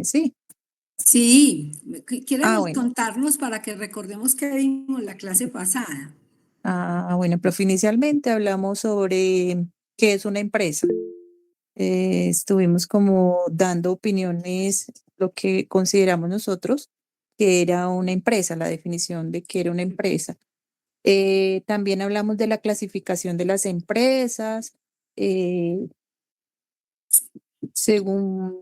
Sí. Sí, ¿quieres Bueno. contarnos para que recordemos que vimos la clase pasada? Bueno, profe, inicialmente hablamos sobre qué es una empresa. Estuvimos como dando opiniones, lo que consideramos nosotros que era una empresa, la definición de qué era una empresa. También hablamos de la clasificación de las empresas, eh, según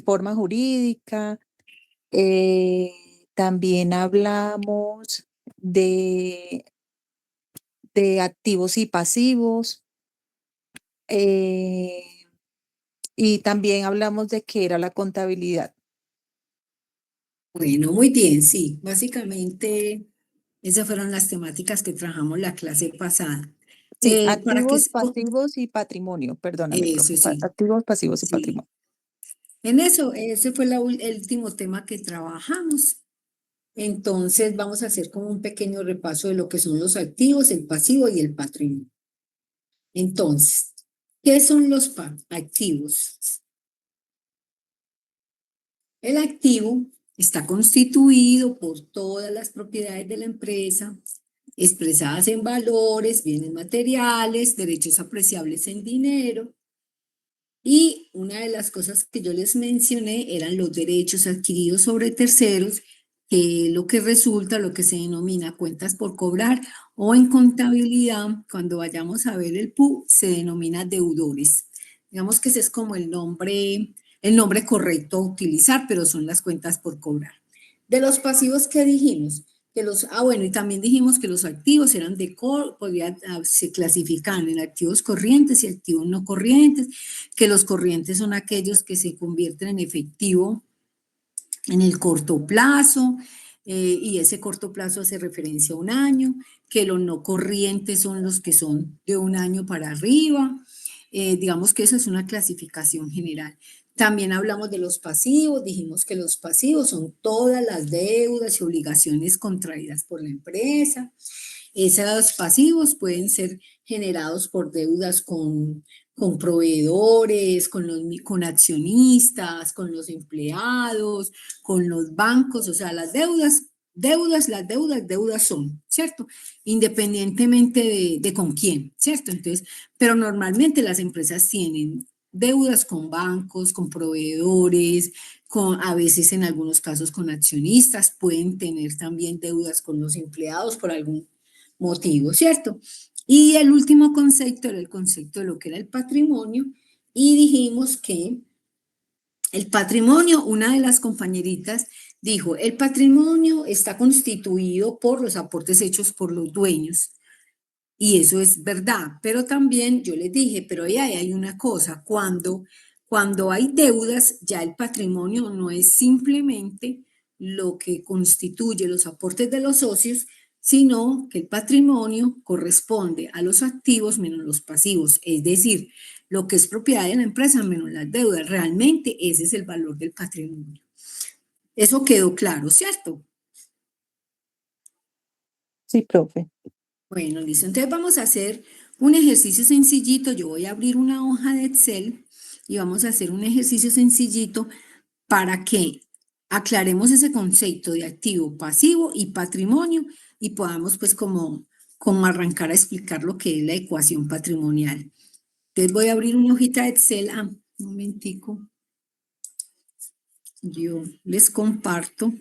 forma jurídica. Eh, También hablamos de, de activos y pasivos. eh, y también hablamos de qué era la contabilidad. Bueno, muy bien, sí. Básicamente, esas fueron las temáticas que trabajamos la clase pasada. Sí, Para que, activos, pasivos y patrimonio. Perdóname, eso profe. sí, Activos, pasivos y sí. patrimonio. En eso, ese fue el último tema que trabajamos. Entonces, vamos a hacer como un pequeño repaso de lo que son los activos, el pasivo y el patrimonio. Entonces, ¿qué son los activos? El activo está constituido por todas las propiedades de la empresa, expresadas en valores, bienes materiales, derechos apreciables en dinero. Y una de las cosas que yo les mencioné eran los derechos adquiridos sobre terceros, que lo que resulta, lo que se denomina cuentas por cobrar, o en contabilidad, cuando vayamos a ver el PU, se denomina deudores. Digamos que ese es como el nombre correcto a utilizar, pero son las cuentas por cobrar. De los pasivos que dijimos, bueno, y también dijimos que los activos eran se clasifican en activos corrientes y activos no corrientes, que los corrientes son aquellos que se convierten en efectivo en el corto plazo, y ese corto plazo hace referencia a un año, que los no corrientes son los que son de un año para arriba. Digamos que esa es una clasificación general. También hablamos de los pasivos, dijimos que los pasivos son todas las deudas y obligaciones contraídas por la empresa. Esos pasivos pueden ser generados por deudas con proveedores, con accionistas, con los empleados, con los bancos, o sea, las deudas son, ¿cierto? Independientemente de con quién, ¿cierto? Entonces, pero normalmente las empresas tienen deudas con bancos, con proveedores, a veces en algunos casos con accionistas, pueden tener también deudas con los empleados por algún motivo, ¿cierto? Y el último concepto era el concepto de lo que era el patrimonio, y dijimos que el patrimonio, una de las compañeritas dijo, el patrimonio está constituido por los aportes hechos por los dueños. Y eso es verdad, pero también yo les dije, pero ahí hay una cosa, cuando hay deudas, ya el patrimonio no es simplemente lo que constituye los aportes de los socios, sino que el patrimonio corresponde a los activos menos los pasivos, es decir, lo que es propiedad de la empresa menos las deudas. Realmente ese es el valor del patrimonio. Eso quedó claro, ¿cierto? Sí, profe. Bueno, listo. Entonces vamos a hacer un ejercicio sencillito. Yo voy a abrir una hoja de Excel y vamos a hacer un ejercicio sencillito para que aclaremos ese concepto de activo, pasivo y patrimonio, y podamos pues como arrancar a explicar lo que es la ecuación patrimonial. Entonces voy a abrir una hojita de Excel. Un momentico. Yo les comparto.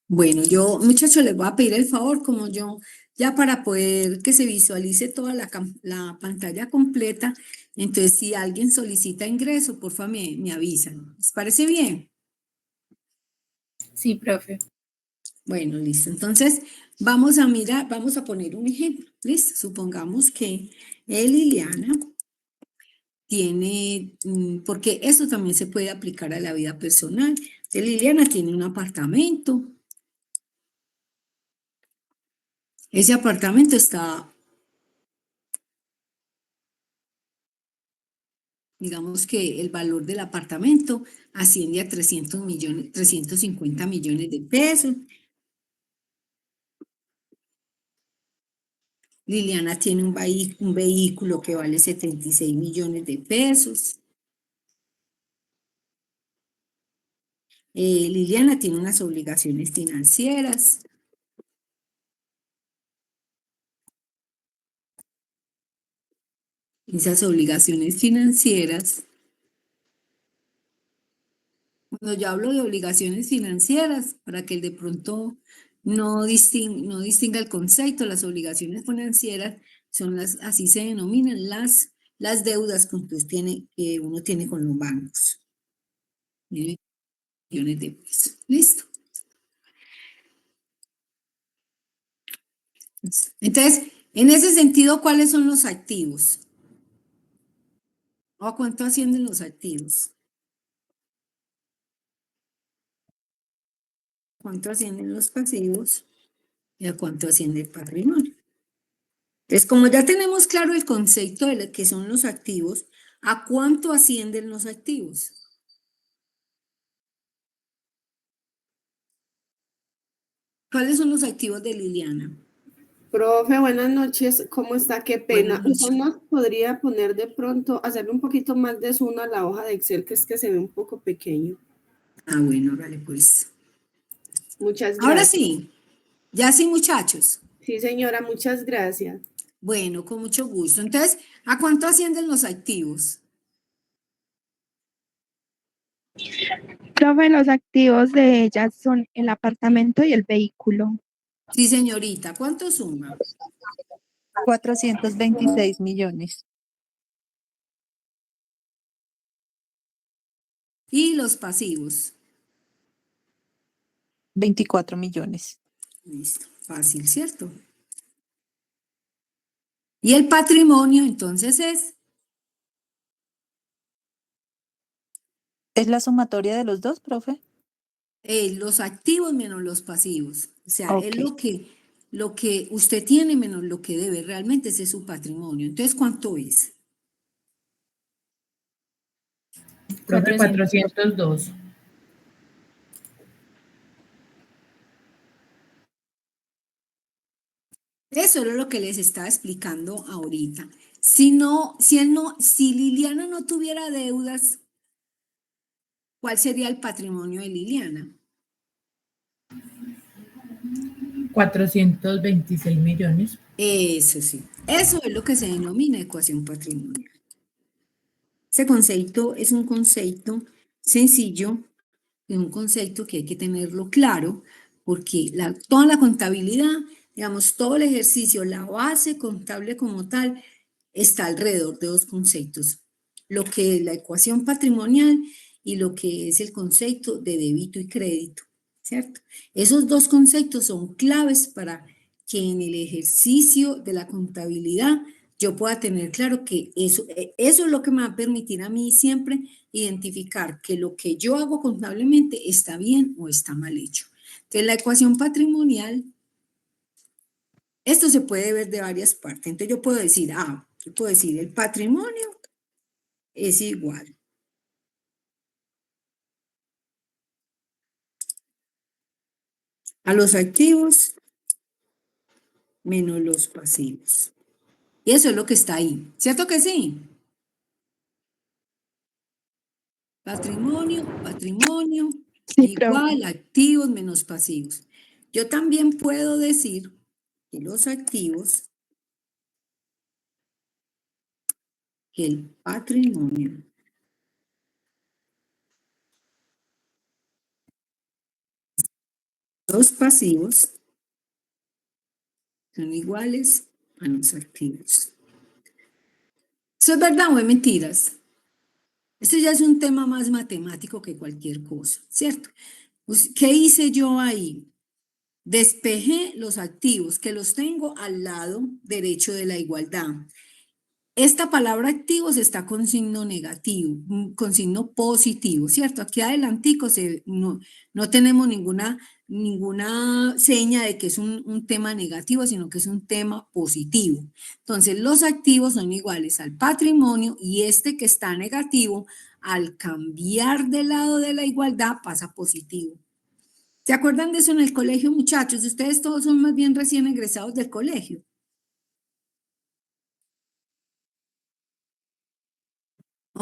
Bueno, yo, muchachos, les voy a pedir el favor, como yo, ya para poder que se visualice toda la pantalla completa, entonces si alguien solicita ingreso, por favor me avisan. ¿Les parece bien? Sí, profe. Bueno, listo. Entonces, vamos a mirar, vamos a poner un ejemplo. ¿Listo? Supongamos que Liliana tiene, porque esto también se puede aplicar a la vida personal. Liliana tiene un apartamento. Ese apartamento está, digamos que el valor del apartamento asciende a 300 millones, 350 millones de pesos. Liliana tiene un vehículo que vale 76 millones de pesos. Liliana tiene unas obligaciones financieras. Esas obligaciones financieras, cuando yo hablo de obligaciones financieras, para que el de pronto no distinga el concepto, las obligaciones financieras son así se denominan las deudas que uno tiene con los bancos. Millones de pesos. ¿Listo? Entonces, en ese sentido, ¿cuáles son los activos? ¿O a cuánto ascienden los activos? ¿Cuánto ascienden los pasivos? ¿Y a cuánto asciende el patrimonio? Entonces, como ya tenemos claro el concepto de lo que son los activos, ¿a cuánto ascienden los activos? ¿Cuáles son los activos de Liliana? Profe, buenas noches. ¿Cómo está? Qué pena. Buenas ¿Usted noches. nos podría poner de pronto, hacerle un poquito más de zoom a la hoja de Excel, que es que se ve un poco pequeño? Ah, bueno, vale, pues. Muchas Ahora gracias. sí, ya sí, muchachos. Sí, señora, muchas gracias. Bueno, con mucho gusto. Entonces, ¿a cuánto ascienden los activos? Profe, los activos de ella son el apartamento y el vehículo. Sí, señorita, ¿cuánto suma? 426 millones. Y los pasivos. 24 millones. Listo, fácil, ¿cierto? Y el patrimonio, entonces, es ¿Es la sumatoria de los dos, profe? los activos menos los pasivos. O sea, es Ok. lo que usted tiene menos lo que debe. Realmente ese es su patrimonio. Entonces, ¿cuánto es? Profe, 402. Eso era lo que les estaba explicando ahorita. Si Liliana no tuviera deudas, ¿cuál sería el patrimonio de Liliana? 426 millones. Eso sí, eso es lo que se denomina ecuación patrimonial. Ese concepto es un concepto sencillo, es un concepto que hay que tenerlo claro, porque toda la contabilidad, digamos, todo el ejercicio, la base contable como tal, está alrededor de dos conceptos, lo que es la ecuación patrimonial y lo que es el concepto de débito y crédito, ¿cierto? Esos dos conceptos son claves para que en el ejercicio de la contabilidad yo pueda tener claro que eso es lo que me va a permitir a mí siempre identificar que lo que yo hago contablemente está bien o está mal hecho. Entonces, la ecuación patrimonial, esto se puede ver de varias partes. Entonces, yo puedo decir, el patrimonio es igual a los activos menos los pasivos. Y eso es lo que está ahí. ¿Cierto que sí? Patrimonio, Sí, profe. igual activos menos pasivos. Yo también puedo decir que los activos, que el patrimonio los pasivos son iguales a los activos. ¿Eso es verdad o es mentiras? Esto ya es un tema más matemático que cualquier cosa, ¿cierto? Pues, ¿qué hice yo ahí? Despejé los activos que los tengo al lado derecho de la igualdad. Esta palabra activos está con signo negativo, con signo positivo, ¿cierto? Aquí adelantico no tenemos ninguna seña de que es un tema negativo, sino que es un tema positivo. Entonces, los activos son iguales al patrimonio y este que está negativo, al cambiar del lado de la igualdad, pasa a positivo. ¿Se acuerdan de eso en el colegio, muchachos? Ustedes todos son más bien recién egresados del colegio.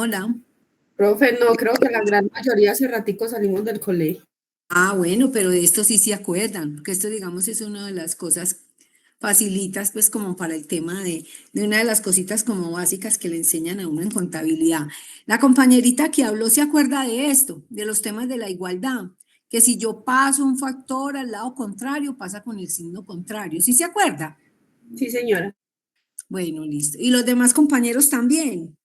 Hola. Profe, no, creo que la gran mayoría hace ratico salimos del colegio. Ah, bueno, pero de esto sí se acuerdan, porque esto, digamos, es una de las cosas facilitas, pues, como para el tema de una de las cositas como básicas que le enseñan a uno en contabilidad. La compañerita que habló se acuerda de esto, de los temas de la igualdad, que si yo paso un factor al lado contrario, pasa con el signo contrario. ¿Sí se acuerda? Sí, señora. Bueno, listo. Y los demás compañeros también.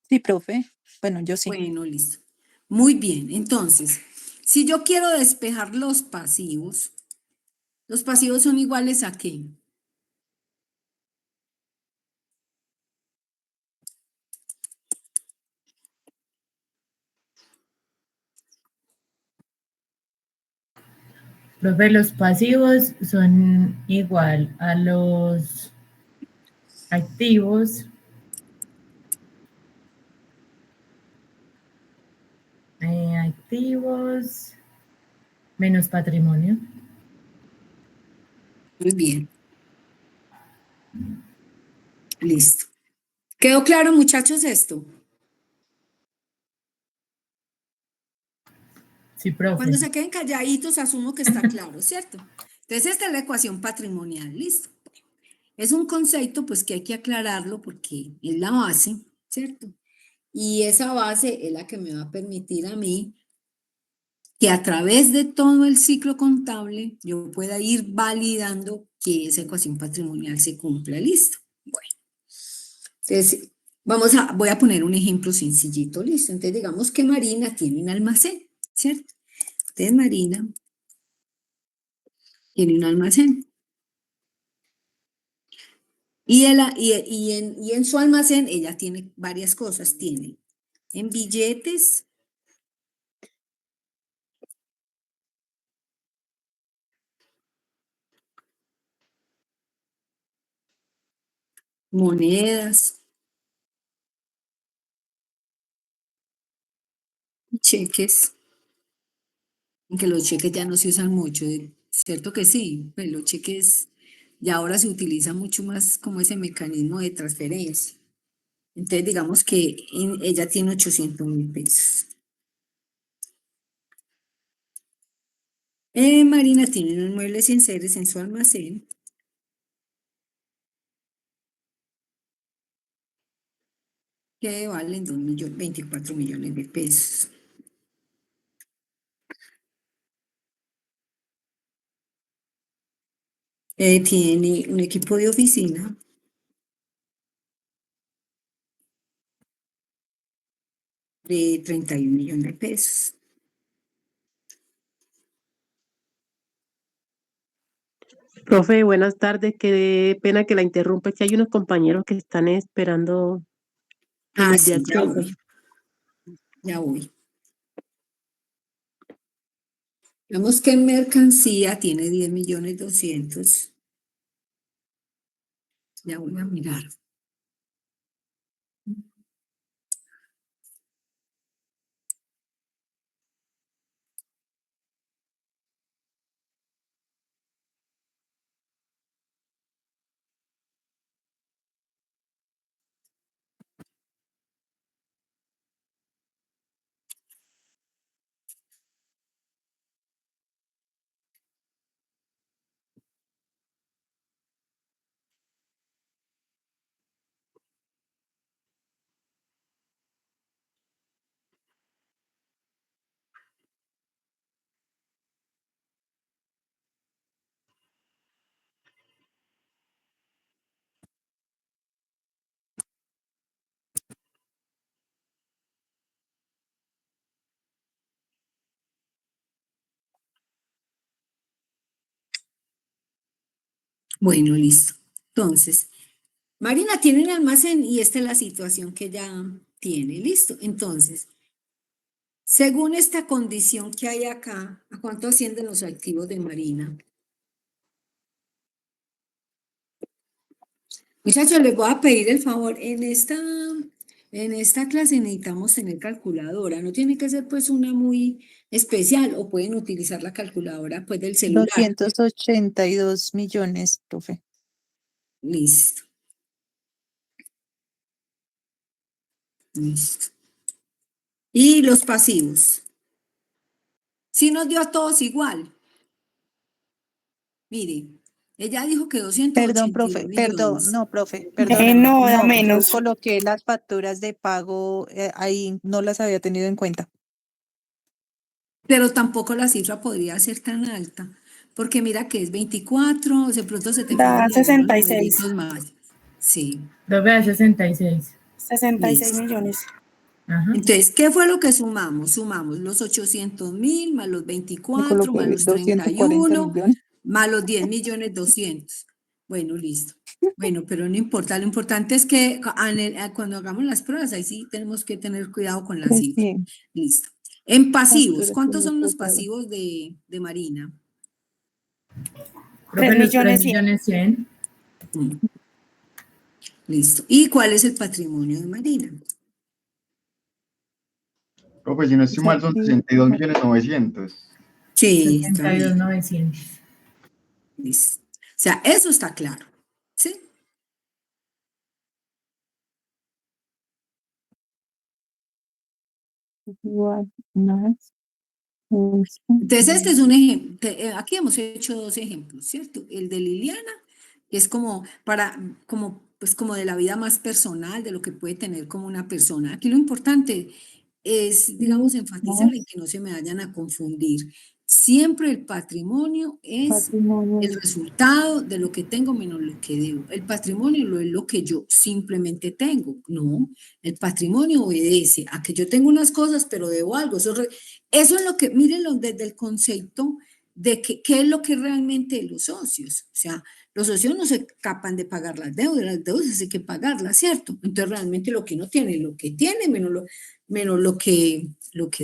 Sí, profe. Bueno, yo sí. Bueno, listo. Muy bien. Entonces, si yo quiero despejar los pasivos son iguales a qué? Profe, los pasivos son igual a los activos, activos menos patrimonio. Muy bien. Listo. ¿Quedó claro, muchachos, esto? Sí, profe. Cuando se queden calladitos, asumo que está claro, ¿cierto? Entonces, esta es la ecuación patrimonial, listo. Es un concepto, pues, que hay que aclararlo porque es la base, ¿cierto? Y esa base es la que me va a permitir a mí que a través de todo el ciclo contable yo pueda ir validando que esa ecuación patrimonial se cumpla, listo. Bueno, entonces voy a poner un ejemplo sencillito, listo. Entonces digamos que Marina tiene un almacén, ¿cierto? Entonces Marina tiene un almacén. Y en su almacén ella tiene varias cosas, tiene en billetes, monedas, cheques, aunque los cheques ya no se usan mucho, ¿cierto que sí? Pues los cheques ya ahora se utiliza mucho más como ese mecanismo de transferencia. Entonces digamos que ella tiene 800.000 pesos. Marina tiene unos muebles y enseres en su almacén que valen 24 millones de pesos. Tiene un equipo de oficina de 31 millones de pesos. Profe, buenas tardes. Qué pena que la interrumpa, es que hay unos compañeros que están esperando que Ah, les dé sí, ya acceso. voy, ya voy. Vemos que en mercancía tiene 10.200.000. Ya voy a mirar. Bueno, listo. Entonces, Marina tiene un almacén y esta es la situación que ella tiene. Listo. Entonces, según esta condición que hay acá, ¿a cuánto ascienden los activos de Marina? Muchachos, les voy a pedir el favor, en esta clase necesitamos tener calculadora, no tiene que ser pues una muy especial o pueden utilizar la calculadora pues del celular. 282 millones, profe. Listo. Listo. Y los pasivos. Sí nos dio a todos igual. Mire, ella dijo que 282 Profe, perdón, millones. no, profe, perdóname. No, da No, yo menos. coloqué las facturas de pago, ahí no las había tenido en cuenta. Pero tampoco la cifra podría ser tan alta, porque mira que es 24, de pronto se te Da fueron algunos 66. numeritos más. Sí, Profe, da 66. 66 listo. millones. Ajá. Entonces, ¿qué fue lo que sumamos? Sumamos los 800.000 más los Yo 24 más coloqué los 240 31 millones. más los 10.200.000. Bueno, listo. Bueno, pero no importa, lo importante es que cuando hagamos las pruebas, ahí sí tenemos que tener cuidado con la Pues cifra. sí, Listo. En pasivos, facturas ¿cuántos que son me los tocaron. pasivos de Marina? Profe, los 3 3.100.000. millones 100. Mm, listo. ¿Y cuál es el patrimonio de Marina? Profe, si no estoy Pues mal, son aquí, 62.900.000. Sí, está bien. 62.900. Listo. O sea, eso está claro. ¿Sí? igual, más, Entonces, este es un ejemplo. Aquí hemos hecho dos ejemplos, ¿cierto? El de Liliana, que es como pues como de la vida más personal, de lo que puede tener como una persona. Aquí lo importante es, digamos, enfatizar en que no se me vayan a confundir. Siempre el patrimonio es patrimonio. el resultado de lo que tengo menos lo que debo. El patrimonio no es lo que yo simplemente tengo, no. El patrimonio obedece a que yo tengo unas cosas, pero debo algo. Eso es lo que, mírenlo desde el concepto de qué es lo que realmente los socios. O sea, los socios no se escapan de pagar las deudas hay que pagarlas, ¿cierto? Entonces realmente lo que uno tiene, lo que tiene, menos lo que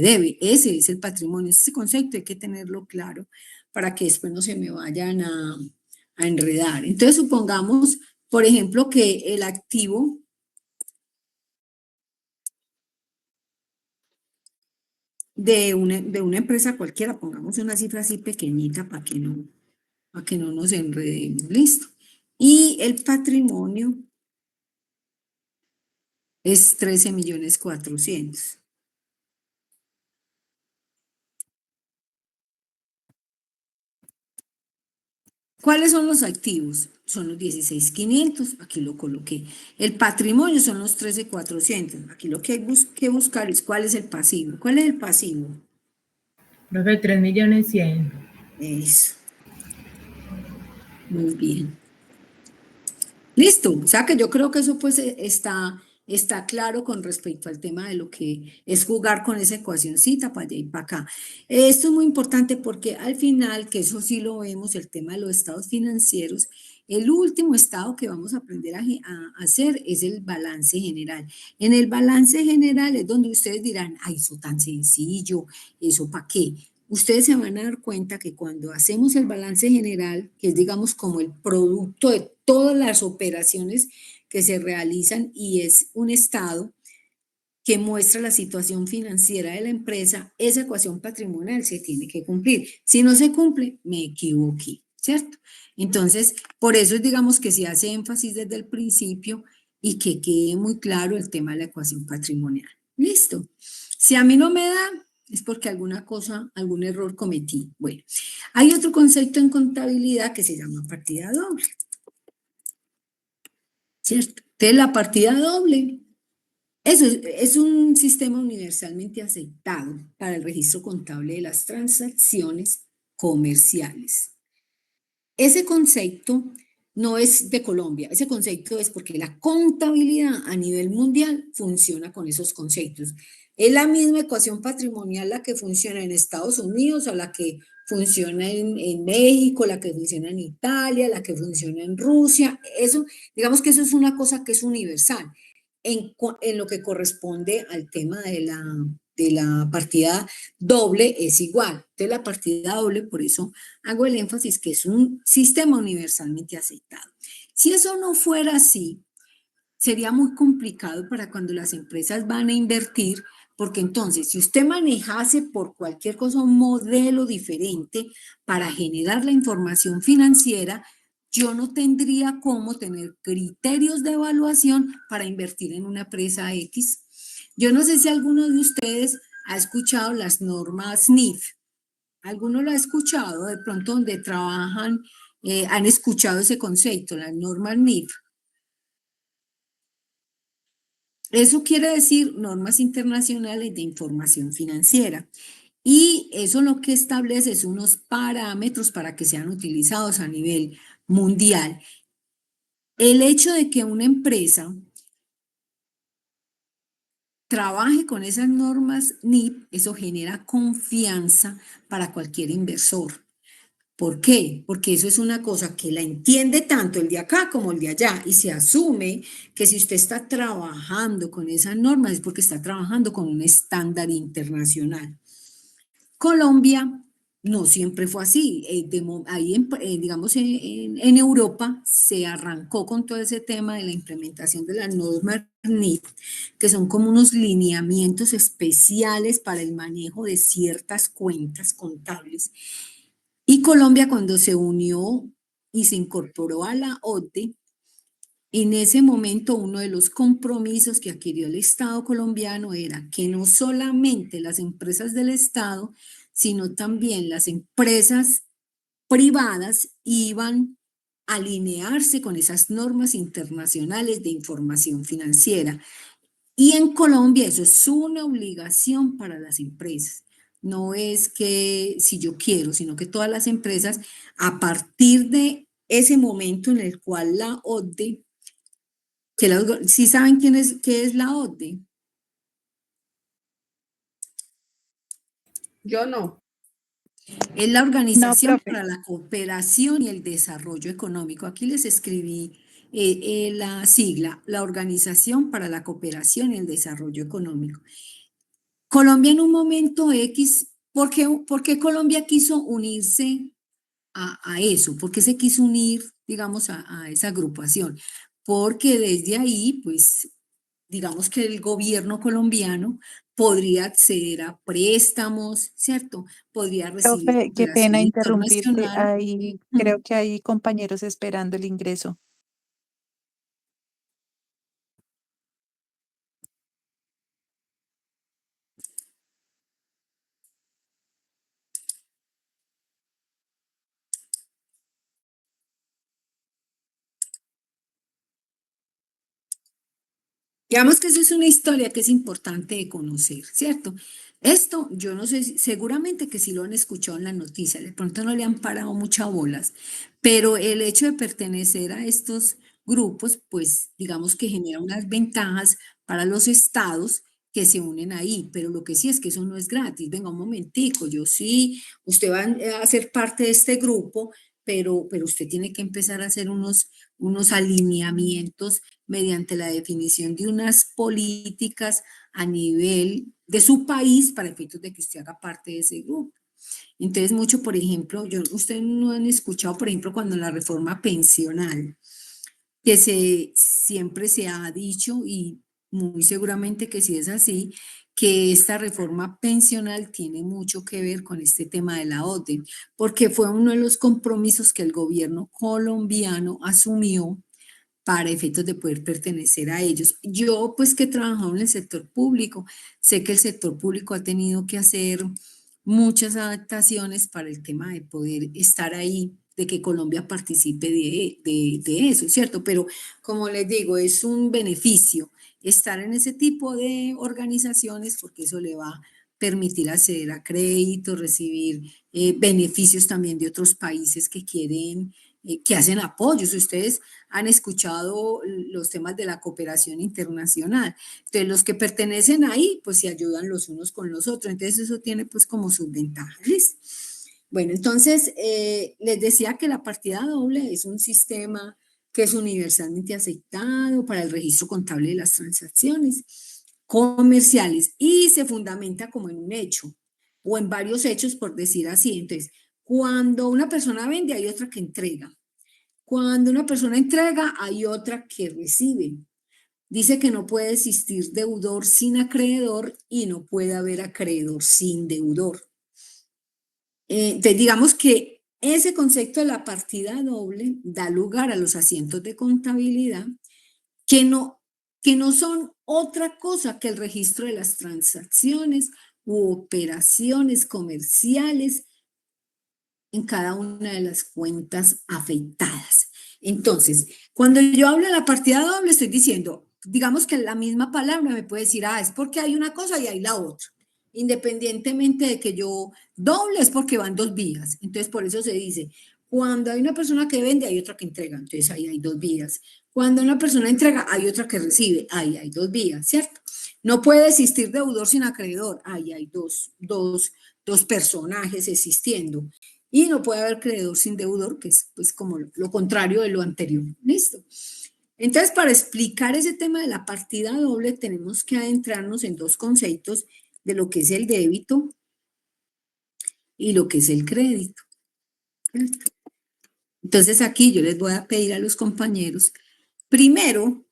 debe. Ese es el patrimonio, ese concepto hay que tenerlo claro para que después no se me vayan a enredar. Entonces supongamos, por ejemplo, que el activo de una empresa cualquiera, pongamos una cifra así pequeñita para que no nos enredemos, listo. Y el patrimonio es 13.400.000. ¿Cuáles son los activos? Son los 16.500, aquí lo coloqué. El patrimonio son los 13.400. Aquí lo que hay que buscar es cuál es el pasivo. ¿Cuál es el pasivo? Profe, 3 millones 100. Eso. Muy bien. Listo. O sea que yo creo que eso pues está claro con respecto al tema de lo que es jugar con esa ecuacioncita para allá y para acá. Esto es muy importante porque al final, que eso sí lo vemos, el tema de los estados financieros, el último estado que vamos a aprender a hacer es el balance general. En el balance general es donde ustedes dirán, ay, eso tan sencillo, ¿eso para qué? Ustedes se van a dar cuenta que cuando hacemos el balance general, que es digamos como el producto de todas las operaciones que se realizan y es un estado que muestra la situación financiera de la empresa, esa ecuación patrimonial se tiene que cumplir. Si no se cumple, me equivoqué, ¿cierto? Entonces, por eso es digamos que se hace énfasis desde el principio y que quede muy claro el tema de la ecuación patrimonial. Listo. Si a mí no me da, es porque alguna cosa, algún error cometí. Bueno, hay otro concepto en contabilidad que se llama partida doble, ¿cierto? Entonces, la partida doble, eso es un sistema universalmente aceptado para el registro contable de las transacciones comerciales. Ese concepto no es de Colombia, ese concepto es porque la contabilidad a nivel mundial funciona con esos conceptos. Es la misma ecuación patrimonial la que funciona en Estados Unidos, o la que funciona en México, la que funciona en Italia, la que funciona en Rusia. Eso, digamos que eso es una cosa que es universal. En lo que corresponde al tema de la partida doble es igual. Entonces la partida doble, por eso hago el énfasis que es un sistema universalmente aceptado. Si eso no fuera así, sería muy complicado para cuando las empresas van a invertir, porque entonces si usted manejase por cualquier cosa un modelo diferente para generar la información financiera, yo no tendría cómo tener criterios de evaluación para invertir en una empresa X. Yo no sé si alguno de ustedes ha escuchado las normas NIF. ¿Alguno lo ha escuchado? De pronto donde trabajan, han escuchado ese concepto, las normas NIF. Eso quiere decir normas internacionales de información financiera. Y eso lo que establece es unos parámetros para que sean utilizados a nivel mundial. El hecho de que una empresa trabaje con esas normas NIF, eso genera confianza para cualquier inversor. ¿Por qué? Porque eso es una cosa que la entiende tanto el de acá como el de allá y se asume que si usted está trabajando con esas normas es porque está trabajando con un estándar internacional. Colombia no siempre fue así. Digamos, en Europa se arrancó con todo ese tema de la implementación de las normas NIF, que son como unos lineamientos especiales para el manejo de ciertas cuentas contables. Y Colombia, cuando se unió y se incorporó a la OCDE, en ese momento uno de los compromisos que adquirió el Estado colombiano era que no solamente las empresas del Estado, sino también las empresas privadas iban a alinearse con esas normas internacionales de información financiera. Y en Colombia eso es una obligación para las empresas. No es que si yo quiero, sino que todas las empresas, a partir de ese momento en el cual la OCDE, ¿sí saben qué es la OCDE? Yo no. Es la No, Organización profe. para la Cooperación y el Desarrollo Económico. Aquí les escribí la sigla, la Organización para la Cooperación y el Desarrollo Económico. Colombia en un momento X, ¿por qué Colombia quiso unirse a eso? ¿Por qué se quiso unir, digamos, a esa agrupación? Porque desde ahí, pues, digamos que el gobierno colombiano podría acceder a préstamos, ¿cierto? Podría recibir Profe, qué cooperación pena interrumpirte. internacional. Ahí Mm. creo que hay compañeros esperando el ingreso. Digamos que esa es una historia que es importante de conocer, ¿cierto? Esto, yo no sé, seguramente que sí lo han escuchado en la noticia, de pronto no le han parado muchas bolas, pero el hecho de pertenecer a estos grupos, pues digamos que genera unas ventajas para los estados que se unen ahí, pero lo que sí es que eso no es gratis. Venga, un momentico, yo sí, usted va a ser parte de este grupo, pero usted tiene que empezar a hacer unos alineamientos mediante la definición de unas políticas a nivel de su país para efectos de que usted haga parte de ese grupo. Entonces, mucho, por ejemplo, ustedes no han escuchado, por ejemplo, cuando la reforma pensional, que siempre se ha dicho, y muy seguramente que sí es así, que esta reforma pensional tiene mucho que ver con este tema de la OTE, porque fue uno de los compromisos que el gobierno colombiano asumió para efectos de poder pertenecer a ellos. Yo, pues que he trabajado en el sector público, sé que el sector público ha tenido que hacer muchas adaptaciones para el tema de poder estar ahí, de que Colombia participe de eso, ¿cierto? Pero como les digo, es un beneficio estar en ese tipo de organizaciones porque eso le va a permitir acceder a crédito, recibir beneficios también de otros países que quieren, que hacen apoyos. Ustedes han escuchado los temas de la cooperación internacional. Entonces, los que pertenecen ahí, pues se ayudan los unos con los otros. Entonces, eso tiene pues como sus ventajas. Bueno, entonces, les decía que la partida doble es un sistema que es universalmente aceptado para el registro contable de las transacciones comerciales y se fundamenta como en un hecho o en varios hechos, por decir así. Entonces, cuando una persona vende, hay otra que entrega. Cuando una persona entrega, hay otra que recibe. Dice que no puede existir deudor sin acreedor y no puede haber acreedor sin deudor. Entonces, digamos que ese concepto de la partida doble da lugar a los asientos de contabilidad que no que no son otra cosa que el registro de las transacciones u operaciones comerciales en cada una de las cuentas afectadas. Entonces, cuando yo hablo de la partida doble, estoy diciendo, digamos que la misma palabra me puede decir, es porque hay una cosa y hay la otra. Independientemente de que yo doble, es porque van dos vías. Entonces, por eso se dice, cuando hay una persona que vende, hay otra que entrega. Entonces, ahí hay dos vías. Cuando una persona entrega, hay otra que recibe. Ahí hay dos vías, ¿cierto? No puede existir deudor sin acreedor. Ahí hay dos personajes existiendo. Y no puede haber creedor sin deudor, que es pues como lo contrario de lo anterior. ¿Listo? Entonces, para explicar ese tema de la partida doble, tenemos que adentrarnos en dos conceptos de lo que es el débito y lo que es el crédito. Entonces, aquí yo les voy a pedir a los compañeros, primero,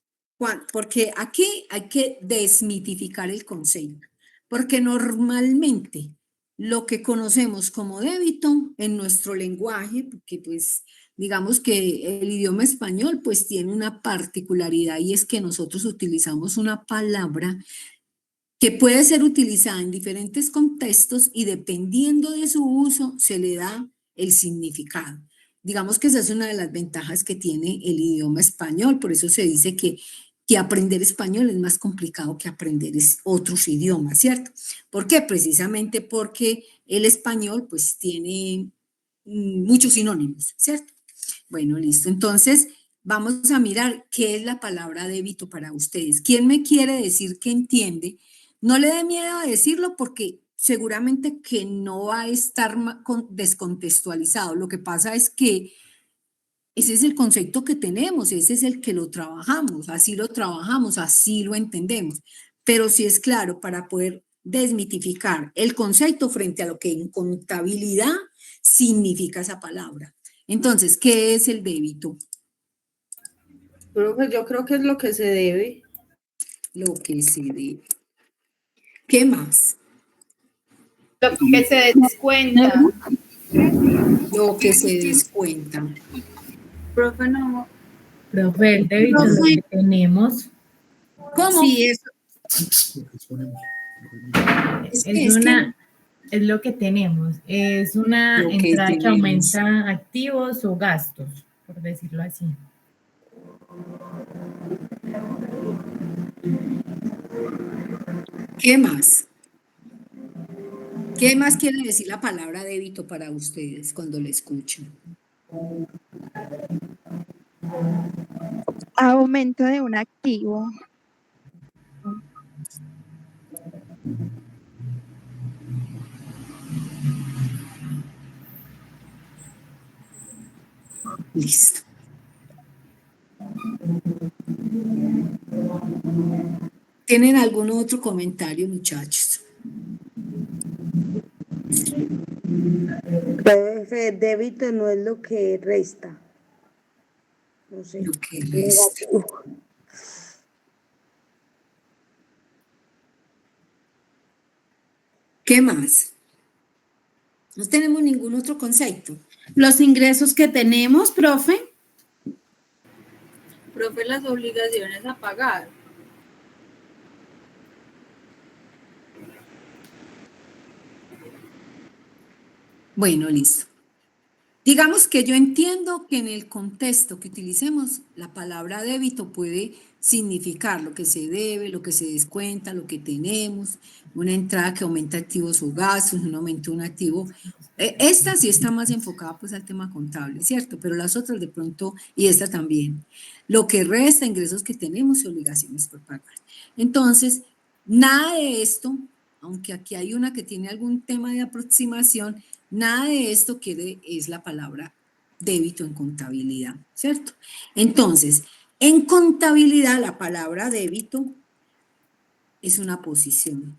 porque aquí hay que desmitificar el concepto, porque normalmente lo que conocemos como débito en nuestro lenguaje, porque pues digamos que el idioma español pues tiene una particularidad y es que nosotros utilizamos una palabra que puede ser utilizada en diferentes contextos y dependiendo de su uso se le da el significado. Digamos que esa es una de las ventajas que tiene el idioma español, por eso se dice que aprender español es más complicado que aprender otros idiomas, ¿cierto? ¿Por qué? Precisamente porque el español pues tiene muchos sinónimos, ¿cierto? Bueno, listo. Entonces, vamos a mirar qué es la palabra débito para ustedes. ¿Quién me quiere decir que entiende? No le dé miedo a decirlo porque seguramente que no va a estar descontextualizado. Lo que pasa es que ese es el concepto que tenemos, ese es el que lo trabajamos, así lo entendemos. Pero sí es claro, para poder desmitificar el concepto frente a lo que en contabilidad significa esa palabra. Entonces, ¿qué es el débito? Profe, yo creo que es lo que se debe. Lo que se debe. ¿Qué más? Lo que se descuenta. Lo que se descuenta. Profe, no. Profe, el débito es lo que tenemos. ¿Cómo? Sí, eso. Es lo que tenemos. Es una Lo que entrada que tenemos. aumenta activos o gastos, por decirlo así. ¿Qué más? ¿Qué más quiere decir la palabra débito para ustedes cuando la escuchan? Aumento de un activo. Listo. ¿Tienen algún otro comentario, muchachos? Profe, débito no es lo que resta. No sé. Lo que resta. ¿Qué más? No tenemos ningún otro concepto. Los ingresos que tenemos, profe. Profe, las obligaciones a pagar. Bueno, listo. Digamos que yo entiendo que en el contexto que utilicemos, la palabra débito puede significar lo que se debe, lo que se descuenta, lo que tenemos, una entrada que aumenta activos o gastos, un aumento de un activo. Esta sí está más enfocada pues al tema contable, ¿cierto? Pero las otras de pronto, y esta también. Lo que resta, ingresos que tenemos y obligaciones por pagar. Entonces, nada de esto, aunque aquí hay una que tiene algún tema de aproximación, nada de esto es la palabra débito en contabilidad, ¿cierto? Entonces, en contabilidad la palabra débito es una posición.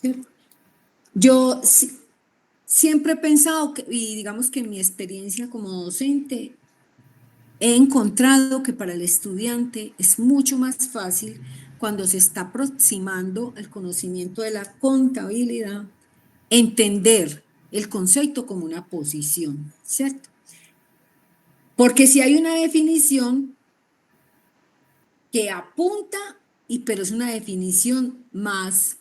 ¿Cierto? Yo siempre he pensado, y digamos que en mi experiencia como docente, he encontrado que para el estudiante es mucho más fácil cuando se está aproximando el conocimiento de la contabilidad, entender el concepto como una posición, ¿cierto? Porque si hay una definición que apunta, pero es una definición más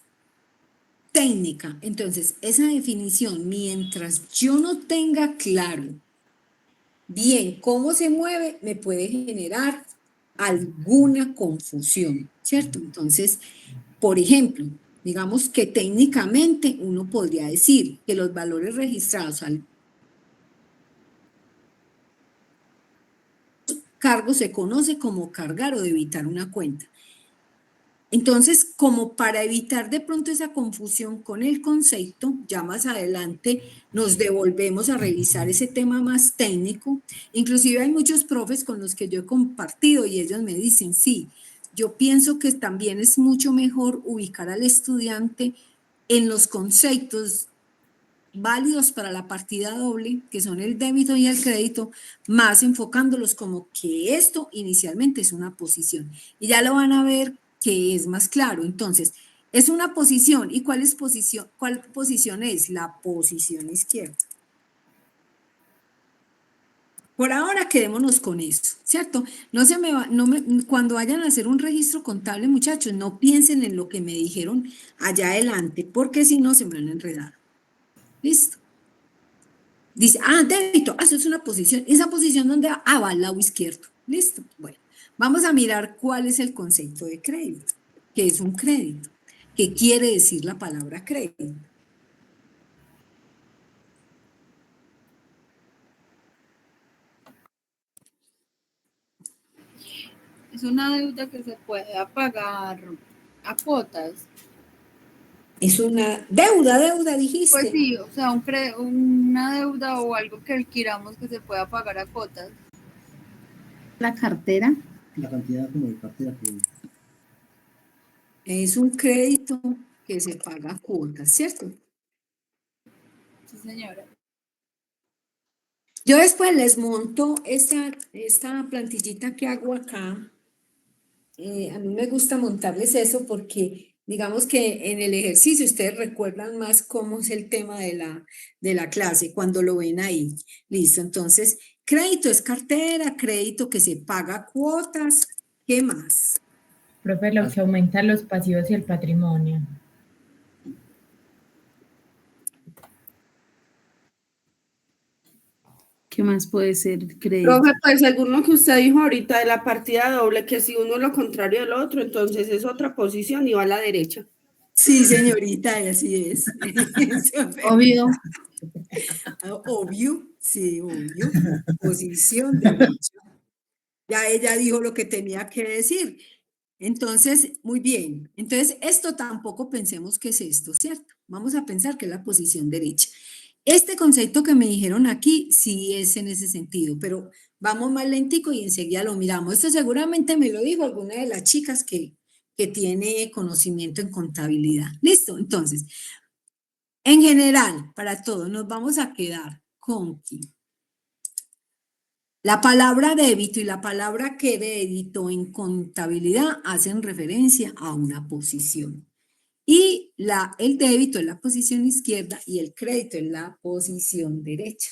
técnica. Entonces, esa definición, mientras yo no tenga claro bien cómo se mueve, me puede generar alguna confusión, ¿cierto? Entonces, por ejemplo, digamos que técnicamente uno podría decir que los valores registrados al cargo se conoce como cargar o debitar una cuenta. Entonces, como para evitar de pronto esa confusión con el concepto, ya más adelante nos devolvemos a revisar ese tema más técnico. Inclusive hay muchos profes con los que yo he compartido y ellos me dicen, sí, yo pienso que también es mucho mejor ubicar al estudiante en los conceptos válidos para la partida doble, que son el débito y el crédito, más enfocándolos como que esto inicialmente es una posición. Y ya lo van a ver que es más claro. Entonces, es una posición. ¿Y cuál es posición? ¿Cuál posición es? La posición izquierda. Por ahora quedémonos con eso, ¿cierto? No se me va, cuando vayan a hacer un registro contable, muchachos, no piensen en lo que me dijeron allá adelante, porque si no se me van a enredar. ¿Listo? Dice, débito, eso es una posición. ¿Esa posición dónde va? Va al lado izquierdo. ¿Listo? Bueno, vamos a mirar cuál es el concepto de crédito. ¿Qué es un crédito? ¿Qué quiere decir la palabra crédito? Es una deuda que se puede pagar a cuotas. Es una deuda, dijiste. Pues sí, o sea, una deuda o algo que adquiramos que se pueda pagar a cuotas. La cartera. La cantidad como de cartera que... Es un crédito que se paga a cuotas, ¿cierto? Sí, señora. Yo después les monto esta plantillita que hago acá. A mí me gusta montarles eso porque digamos que en el ejercicio ustedes recuerdan más cómo es el tema de la clase cuando lo ven ahí. Listo, entonces, crédito es cartera, crédito que se paga a cuotas. ¿Qué más? Profe, lo que aumenta los pasivos y el patrimonio. ¿Qué más puede ser crédito? Profe, pues según lo que usted dijo ahorita de la partida doble, que si uno es lo contrario del otro, entonces es otra posición y va a la derecha. Sí, señorita, así es. Obvio. Obvio, sí, obvio. Posición derecha. Ya ella dijo lo que tenía que decir. Entonces, muy bien. Entonces, esto tampoco pensemos que es esto, ¿cierto? Vamos a pensar que es la posición derecha. Este concepto que me dijeron aquí sí es en ese sentido, pero vamos más lentico y enseguida lo miramos. Esto seguramente me lo dijo alguna de las chicas que tiene conocimiento en contabilidad. ¿Listo? Entonces, en general, para todos, nos vamos a quedar con que la palabra débito y la palabra crédito en contabilidad hacen referencia a una posición. Y el débito es la posición izquierda y el crédito es la posición derecha.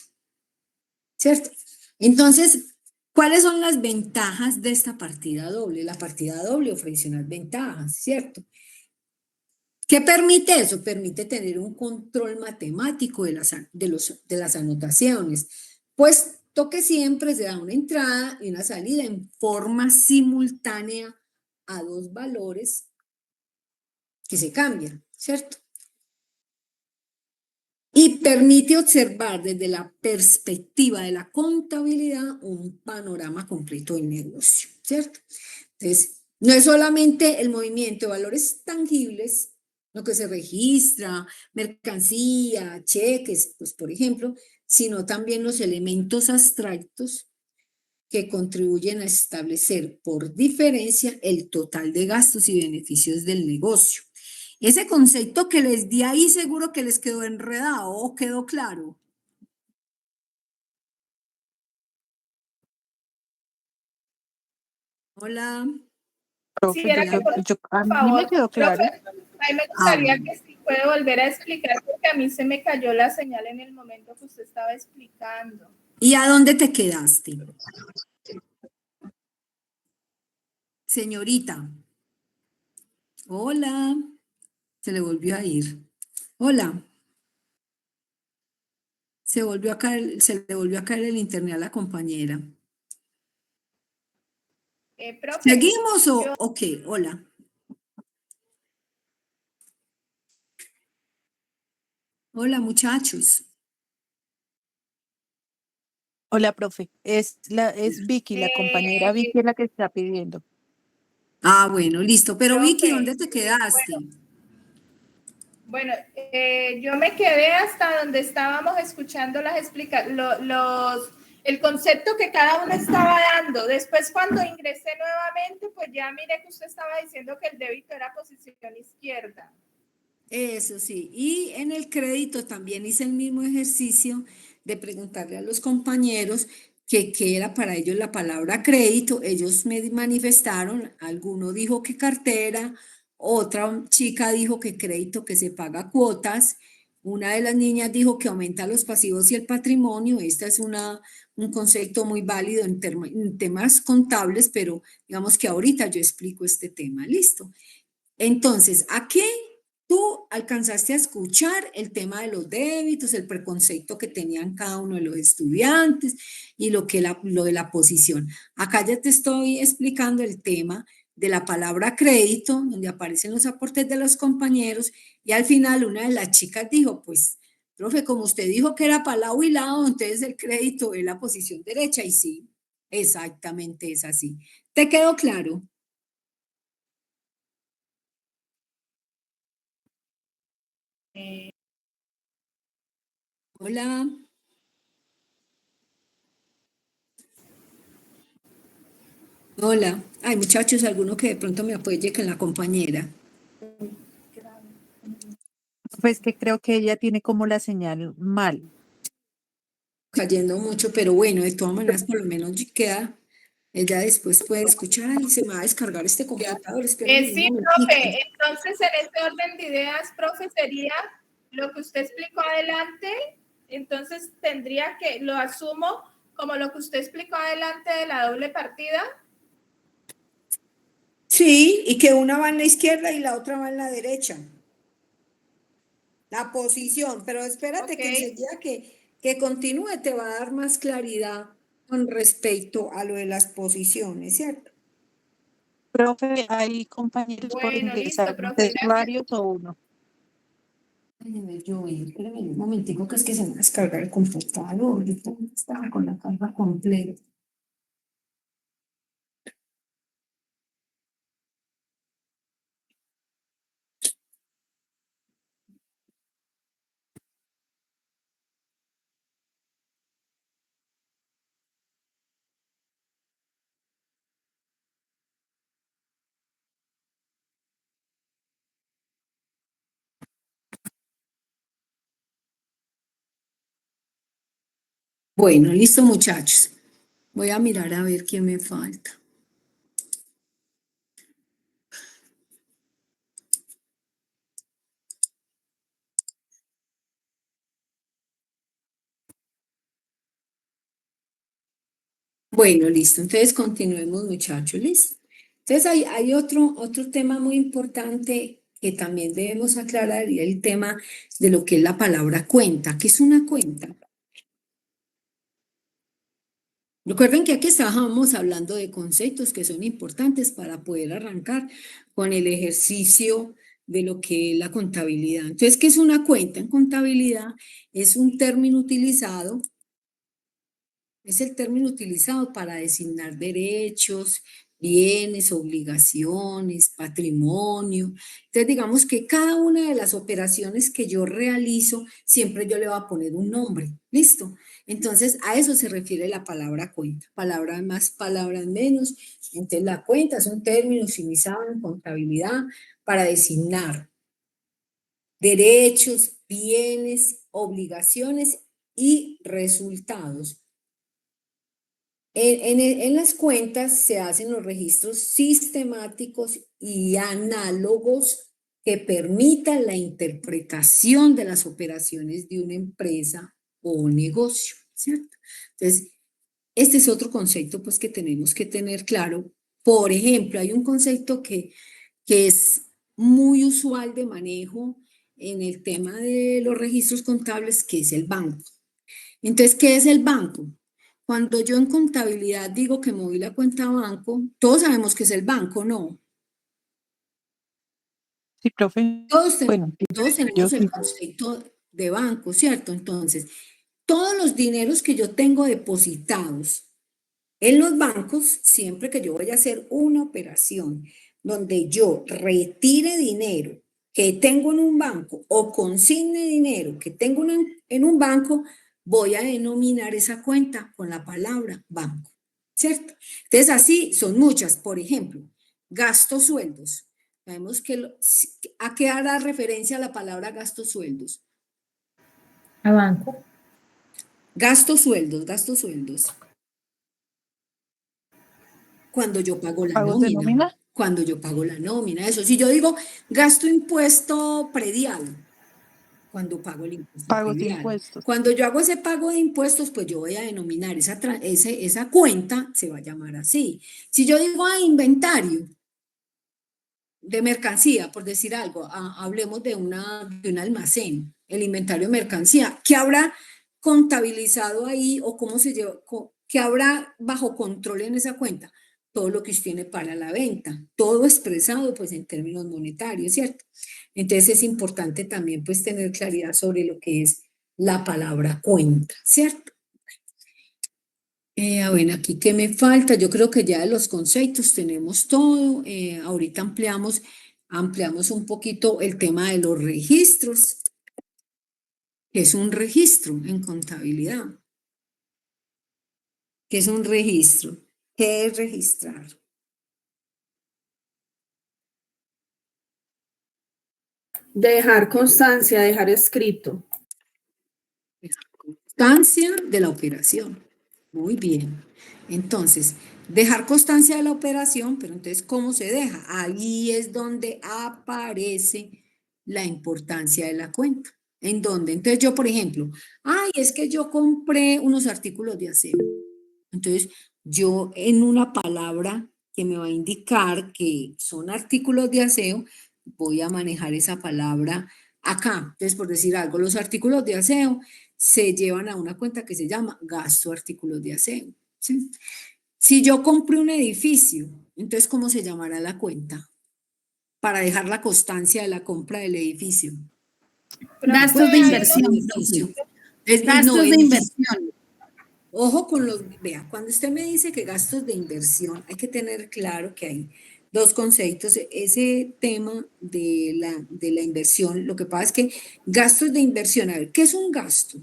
¿Cierto? Entonces, ¿cuáles son las ventajas de esta partida doble? La partida doble ofrece unas ventajas, ¿cierto? ¿Qué permite eso? Permite tener un control matemático de las anotaciones, puesto que siempre se da una entrada y una salida en forma simultánea a dos valores que se cambian, ¿cierto? Y permite observar desde la perspectiva de la contabilidad un panorama completo del negocio, ¿cierto? Entonces, no es solamente el movimiento de valores tangibles, lo que se registra, mercancía, cheques, pues por ejemplo, sino también los elementos abstractos que contribuyen a establecer por diferencia el total de gastos y beneficios del negocio. Ese concepto que les di ahí seguro que les quedó enredado o quedó claro. Hola. Profe, Sí, era a mí me favor, quedó claro. profe, A mí me gustaría que si puede volver a explicar, porque a mí se me cayó la señal en el momento que usted estaba explicando. ¿Y a dónde te quedaste? Señorita. Hola. Se le volvió a ir. Hola. Se le volvió a caer el internet a la compañera. Profe, ¿Seguimos o qué? Hola. Hola, muchachos. Hola, profe. Es Vicky, la compañera Vicky es la que está pidiendo. Ah, bueno, listo. Pero Vicky, profe, ¿dónde te quedaste? Bueno, yo me quedé hasta donde estábamos escuchando las el concepto que cada uno estaba dando. Después, cuando ingresé nuevamente, pues ya miré que usted estaba diciendo que el débito era posición izquierda. Eso sí. Y en el crédito también hice el mismo ejercicio de preguntarle a los compañeros qué era para ellos la palabra crédito. Ellos me manifestaron, alguno dijo que cartera, otra chica dijo que crédito que se paga cuotas, una de las niñas dijo que aumenta los pasivos y el patrimonio. Este es un concepto muy válido en temas contables, pero digamos que ahorita yo explico este tema. Listo. Entonces, aquí tú alcanzaste a escuchar el tema de los débitos, el preconcepto que tenían cada uno de los estudiantes y lo de la posición. Acá ya te estoy explicando el tema de la palabra crédito, donde aparecen los aportes de los compañeros, y al final una de las chicas dijo, pues, profe, como usted dijo que era para lado y lado, entonces el crédito es la posición derecha, y sí, exactamente es así. ¿Te quedó claro? Hola. Hola. Ay, muchachos, alguno que de pronto me apoye con la compañera. Pues que creo que ella tiene como la señal mal. Cayendo mucho, pero bueno, de todas maneras, por lo menos queda, ella después puede escuchar y se me va a descargar este computador. Espérenme Sí, un momentito. profe, entonces en este orden de ideas, profe, sería lo que usted explicó adelante, entonces tendría que, lo asumo como lo que usted explicó adelante de la doble partida. Sí, y que una va en la izquierda y la otra va en la derecha. La posición, pero espérate que enseguida que continúe te va a dar más claridad con respecto a lo de las posiciones, ¿cierto? Profe, hay compañeros por Bueno, ingresar, listo, profe, gracias. varios o uno. Espérame un momentico que es que se me va a descargar el computador. Yo estaba con la carga completa. Bueno, listo, muchachos. Voy a mirar a ver quién me falta. Bueno, listo. Entonces continuemos, muchachos. ¿Listo? Entonces hay otro tema muy importante que también debemos aclarar, y el tema de lo que es la palabra cuenta. ¿Qué es una cuenta? Recuerden que aquí estábamos hablando de conceptos que son importantes para poder arrancar con el ejercicio de lo que es la contabilidad. Entonces, ¿qué es una cuenta? En contabilidad es un término utilizado, es el término utilizado para designar derechos, bienes, obligaciones, patrimonio. Entonces, digamos que cada una de las operaciones que yo realizo, siempre yo le voy a poner un nombre. ¿Listo? Entonces, a eso se refiere la palabra cuenta. Palabras más, palabras menos. Entonces, la cuenta es un término utilizado en contabilidad para designar derechos, bienes, obligaciones y resultados. En las cuentas se hacen los registros sistemáticos y análogos que permita la interpretación de las operaciones de una empresa o negocio, ¿cierto? Entonces, este es otro concepto pues que tenemos que tener claro. Por ejemplo, hay un concepto que es muy usual de manejo en el tema de los registros contables, que es el banco. Entonces, ¿qué es el banco? Cuando yo en contabilidad digo que moví la cuenta a banco, todos sabemos que es el banco, ¿no? Sí, profe. Todos Bueno, tenemos yo el sí. concepto de banco, ¿cierto? Entonces, todos los dineros que yo tengo depositados en los bancos, siempre que yo vaya a hacer una operación donde yo retire dinero que tengo en un banco o consigne dinero que tengo en un banco, voy a denominar esa cuenta con la palabra banco, ¿cierto? Entonces, así son muchas. Por ejemplo, gastos sueldos. Sabemos que ¿a qué hará referencia la palabra gastos sueldos? A banco. Gastos sueldos, gastos sueldos. Cuando yo pago la ¿Pagos de nómina? cuando yo pago la nómina, eso. Si yo digo gasto impuesto predial, cuando pago el impuesto Pagos de predial. impuestos. Cuando yo hago ese pago de impuestos, pues yo voy a denominar esa cuenta, se va a llamar así. Si yo digo inventario de mercancía, por decir algo, hablemos de un almacén, el inventario de mercancía, ¿qué habrá contabilizado ahí o cómo se lleva, qué habrá bajo control en esa cuenta? Todo lo que usted tiene para la venta, todo expresado pues en términos monetarios, ¿cierto? Entonces es importante también pues tener claridad sobre lo que es la palabra cuenta, ¿cierto? Bueno, aquí qué me falta, yo creo que ya de los conceptos tenemos todo, ahorita ampliamos un poquito el tema de los registros, que es un registro en contabilidad. ¿Qué es un registro? ¿Qué es registrar? Dejar constancia, dejar escrito. Constancia de la operación. Muy bien. Entonces, dejar constancia de la operación, pero entonces, ¿cómo se deja? Ahí es donde aparece la importancia de la cuenta. ¿En dónde? Entonces, yo, por ejemplo, es que yo compré unos artículos de aseo. Entonces, yo en una palabra que me va a indicar que son artículos de aseo, voy a manejar esa palabra acá. Entonces, por decir algo, los artículos de aseo se llevan a una cuenta que se llama gasto artículos de aseo, ¿sí? Si yo compré un edificio, entonces, ¿cómo se llamará la cuenta? Para dejar la constancia de la compra del edificio. Gastos de inversión. Gastos de inversión. Ojo con vea, cuando usted me dice que gastos de inversión, hay que tener claro que hay dos conceptos. Ese tema de la inversión, lo que pasa es que gastos de inversión, a ver, ¿qué es un gasto?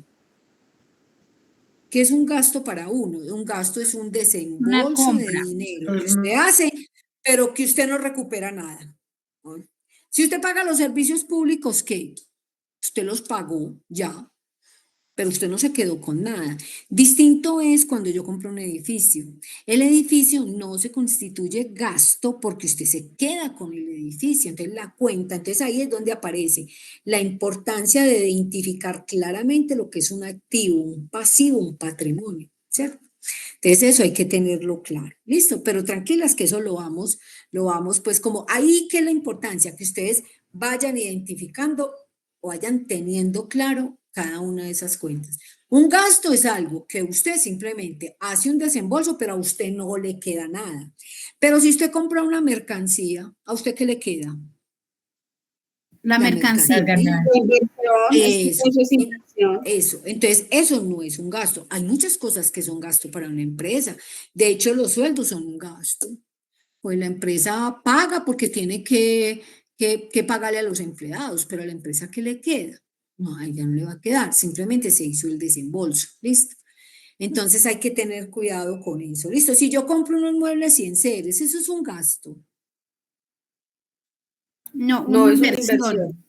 ¿Qué es un gasto para uno? Un gasto es un desembolso de dinero que usted hace, pero que usted no recupera nada, ¿no? Si usted paga los servicios públicos, ¿qué? Usted los pagó ya, pero usted no se quedó con nada. Distinto es cuando yo compro un edificio. El edificio no se constituye gasto porque usted se queda con el edificio, entonces la cuenta, entonces ahí es donde aparece la importancia de identificar claramente lo que es un activo, un pasivo, un patrimonio, ¿cierto? Entonces eso hay que tenerlo claro, listo, pero tranquilas que eso lo vamos pues como ahí que la importancia que ustedes vayan identificando o vayan teniendo claro cada una de esas cuentas. Un gasto es algo que usted simplemente hace un desembolso, pero a usted no le queda nada. Pero si usted compra una mercancía, ¿a usted qué le queda? La mercancía. Eso, entonces eso no es un gasto. Hay muchas cosas que son gasto para una empresa. De hecho, los sueldos son un gasto. Pues la empresa paga porque tiene que pagarle a los empleados, pero a la empresa ¿qué le queda? No, a ella no le va a quedar, simplemente se hizo el desembolso, ¿listo? Entonces hay que tener cuidado con eso, ¿listo? Si yo compro unos muebles 100 series, eso es un gasto. No, No, una es una inversión.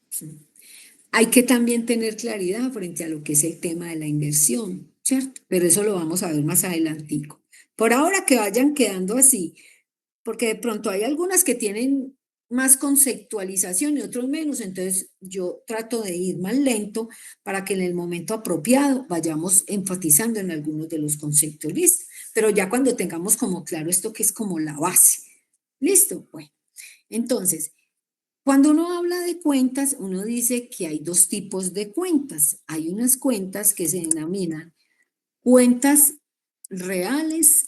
Sí. Hay que también tener claridad frente a lo que es el tema de la inversión, ¿cierto? Pero eso lo vamos a ver más adelantico. Por ahora que vayan quedando así, porque de pronto hay algunas que tienen más conceptualización y otros menos, entonces yo trato de ir más lento para que en el momento apropiado vayamos enfatizando en algunos de los conceptos, ¿listo? Pero ya cuando tengamos como claro esto que es como la base, ¿listo? Bueno, entonces, cuando uno habla de cuentas, uno dice que hay dos tipos de cuentas. Hay unas cuentas que se denominan cuentas reales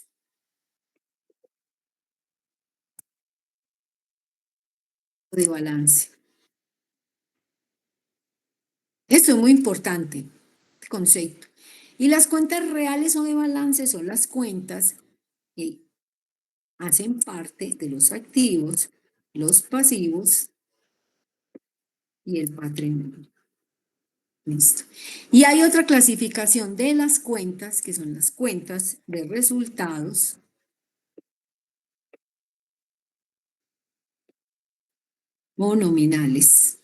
de balance. Esto es muy importante, este concepto. Y las cuentas reales o de balance son las cuentas que hacen parte de los activos, los pasivos y el patrimonio. Listo. Y hay otra clasificación de las cuentas, que son las cuentas de resultados o nominales.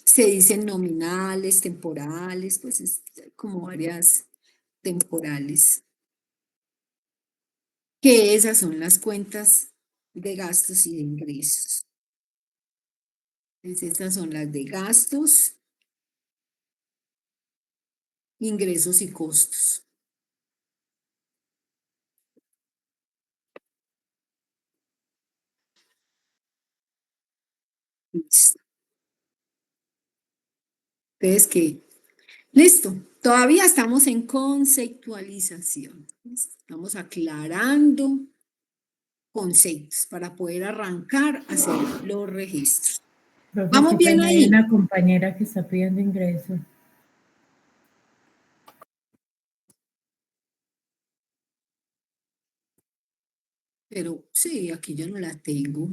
Se dicen nominales, temporales, pues es como varias temporales. Que esas son las cuentas de gastos y de ingresos. Entonces, estas son las de gastos, ingresos y costos. Listo. Entonces, ¿qué? Listo. Todavía estamos en conceptualización. Estamos aclarando conceptos para poder arrancar a hacer los registros. Profe, ¿Vamos qué bien pena, ahí? hay una compañera que está pidiendo ingreso. Pero sí, aquí yo no la tengo.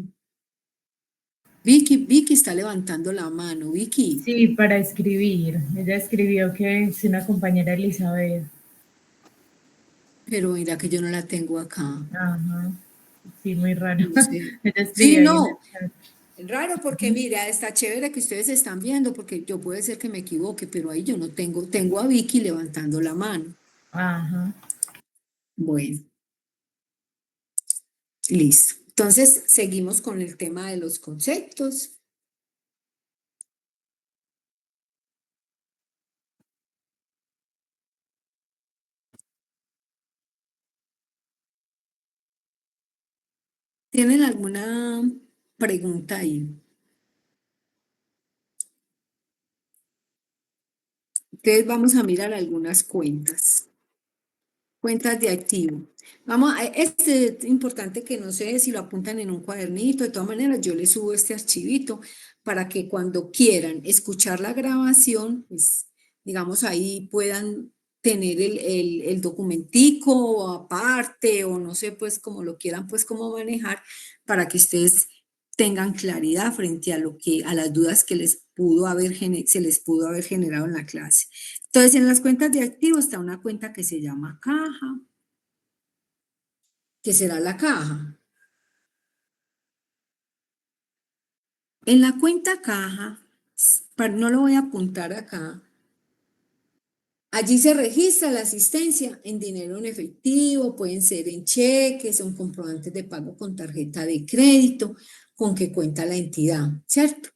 Vicky está levantando la mano. Vicky. Sí, para escribir. Ella escribió que es una compañera Elizabeth. Pero mira que yo no la tengo acá. Ajá. Sí, muy raro. No sé. Ella escribió Sí, ahí en no. el chat. Raro porque mira, está chévere que ustedes están viendo porque yo puede ser que me equivoque, pero ahí yo no tengo a Vicky levantando la mano. Ajá. Bueno, listo. Entonces, seguimos con el tema de los conceptos. ¿Tienen alguna pregunta ahí? Entonces, vamos a mirar algunas cuentas. Cuentas de activo. Vamos, es importante que no sé si lo apuntan en un cuadernito, de todas maneras yo les subo este archivito para que cuando quieran escuchar la grabación, pues digamos ahí puedan tener el documentico aparte o no sé pues como lo quieran pues cómo manejar para que ustedes tengan claridad frente a a las dudas que se les pudo haber generado en la clase. Entonces, en las cuentas de activos está una cuenta que se llama caja, que será la caja. En la cuenta caja, no lo voy a apuntar acá, allí se registra la asistencia en dinero en efectivo, pueden ser en cheques, son comprobantes de pago con tarjeta de crédito, con que cuenta la entidad, ¿cierto?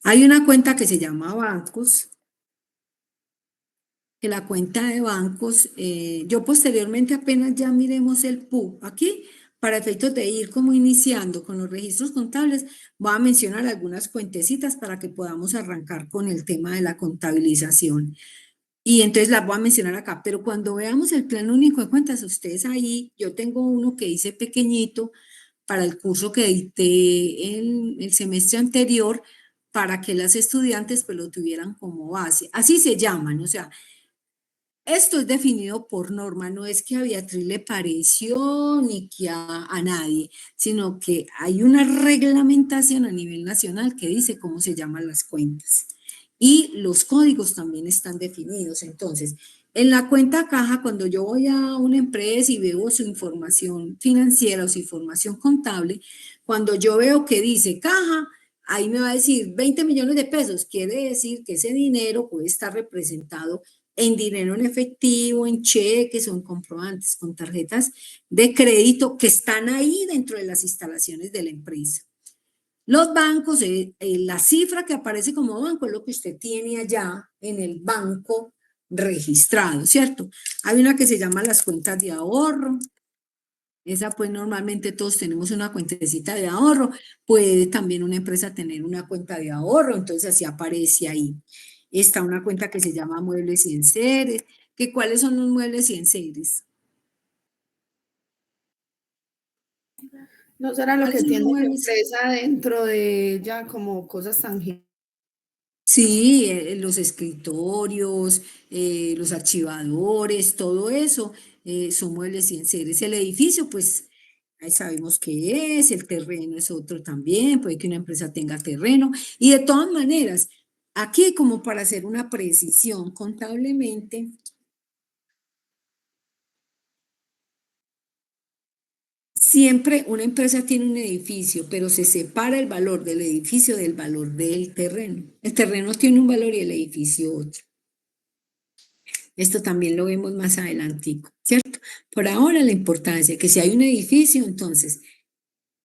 Hay una cuenta que se llama bancos, que la cuenta de bancos, yo posteriormente apenas ya miremos el PU aquí, para efectos de ir como iniciando con los registros contables, voy a mencionar algunas cuentecitas para que podamos arrancar con el tema de la contabilización. Y entonces las voy a mencionar acá, pero cuando veamos el plan único de cuentas, ustedes ahí, yo tengo uno que hice pequeñito para el curso que edité en el semestre anterior, para que las estudiantes pues lo tuvieran como base. Así se llaman, o sea, esto es definido por norma, no es que a Beatriz le pareció ni que a nadie, sino que hay una reglamentación a nivel nacional que dice cómo se llaman las cuentas. Y los códigos también están definidos. Entonces, en la cuenta caja, cuando yo voy a una empresa y veo su información financiera o su información contable, cuando yo veo que dice caja, ahí me va a decir 20 millones de pesos. Quiere decir que ese dinero puede estar representado en dinero en efectivo, en cheques o en comprobantes, con tarjetas de crédito que están ahí dentro de las instalaciones de la empresa. Los bancos, la cifra que aparece como banco es lo que usted tiene allá en el banco registrado, ¿cierto? Hay una que se llama las cuentas de ahorro. Esa pues normalmente todos tenemos una cuentecita de ahorro. Puede también una empresa tener una cuenta de ahorro, entonces así aparece ahí. Está una cuenta que se llama muebles y enseres. ¿Cuáles son los muebles y enseres? No será lo que ¿Cuáles son los tiene la muebles? empresa dentro de ella como cosas tangibles. Sí, los escritorios, los archivadores, todo eso son muebles y enseres. El edificio, pues ahí sabemos qué es, el terreno es otro también, puede que una empresa tenga terreno. Y de todas maneras, aquí como para hacer una precisión contablemente, siempre una empresa tiene un edificio, pero se separa el valor del edificio del valor del terreno. El terreno tiene un valor y el edificio otro. Esto también lo vemos más adelantico, ¿cierto? Por ahora la importancia que si hay un edificio, entonces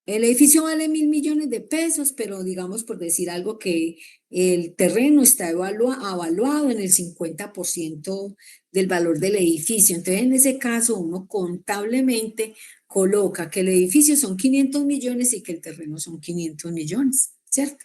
el edificio vale 1.000 millones de pesos, pero digamos por decir algo que el terreno está evaluado en el 50% del valor del edificio. Entonces en ese caso uno contablemente coloca que el edificio son 500 millones y que el terreno son 500 millones, ¿cierto?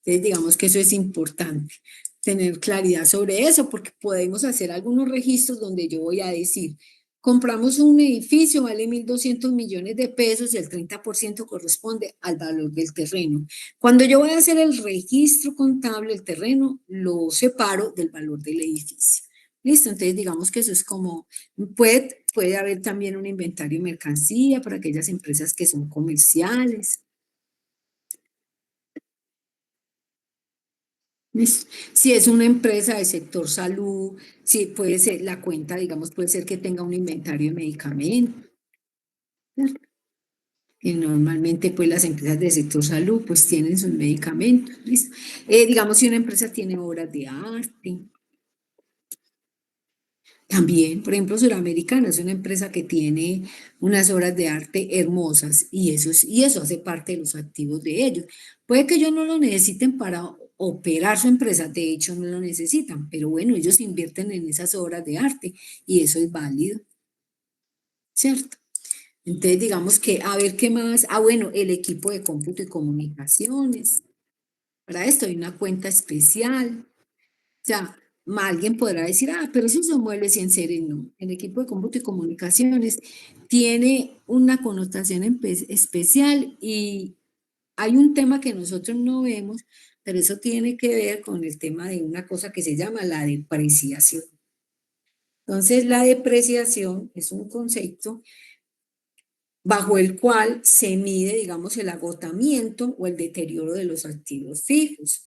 Entonces digamos que eso es importante, tener claridad sobre eso, porque podemos hacer algunos registros donde yo voy a decir, compramos un edificio, vale 1.200 millones de pesos y el 30% corresponde al valor del terreno. Cuando yo voy a hacer el registro contable, el terreno lo separo del valor del edificio. Listo, entonces digamos que eso es como, puede haber también un inventario de mercancía para aquellas empresas que son comerciales. Si es una empresa del sector salud, sí puede ser la cuenta, digamos, puede ser que tenga un inventario de medicamentos. Y normalmente, pues, las empresas del sector salud, pues, tienen sus medicamentos, ¿listo? Digamos, si una empresa tiene obras de arte. También, por ejemplo, Suramericana es una empresa que tiene unas obras de arte hermosas y eso hace parte de los activos de ellos. Puede que ellos no lo necesiten para operar su empresa, de hecho no lo necesitan, pero bueno, ellos invierten en esas obras de arte y eso es válido, ¿cierto? Entonces, digamos que, a ver qué más. Bueno, el equipo de cómputo y comunicaciones. Para esto hay una cuenta especial. O sea, alguien podrá decir, pero esos son muebles y enseres. No, el equipo de cómputo y comunicaciones tiene una connotación especial y hay un tema que nosotros no vemos, pero eso tiene que ver con el tema de una cosa que se llama la depreciación. Entonces, la depreciación es un concepto bajo el cual se mide, digamos, el agotamiento o el deterioro de los activos fijos.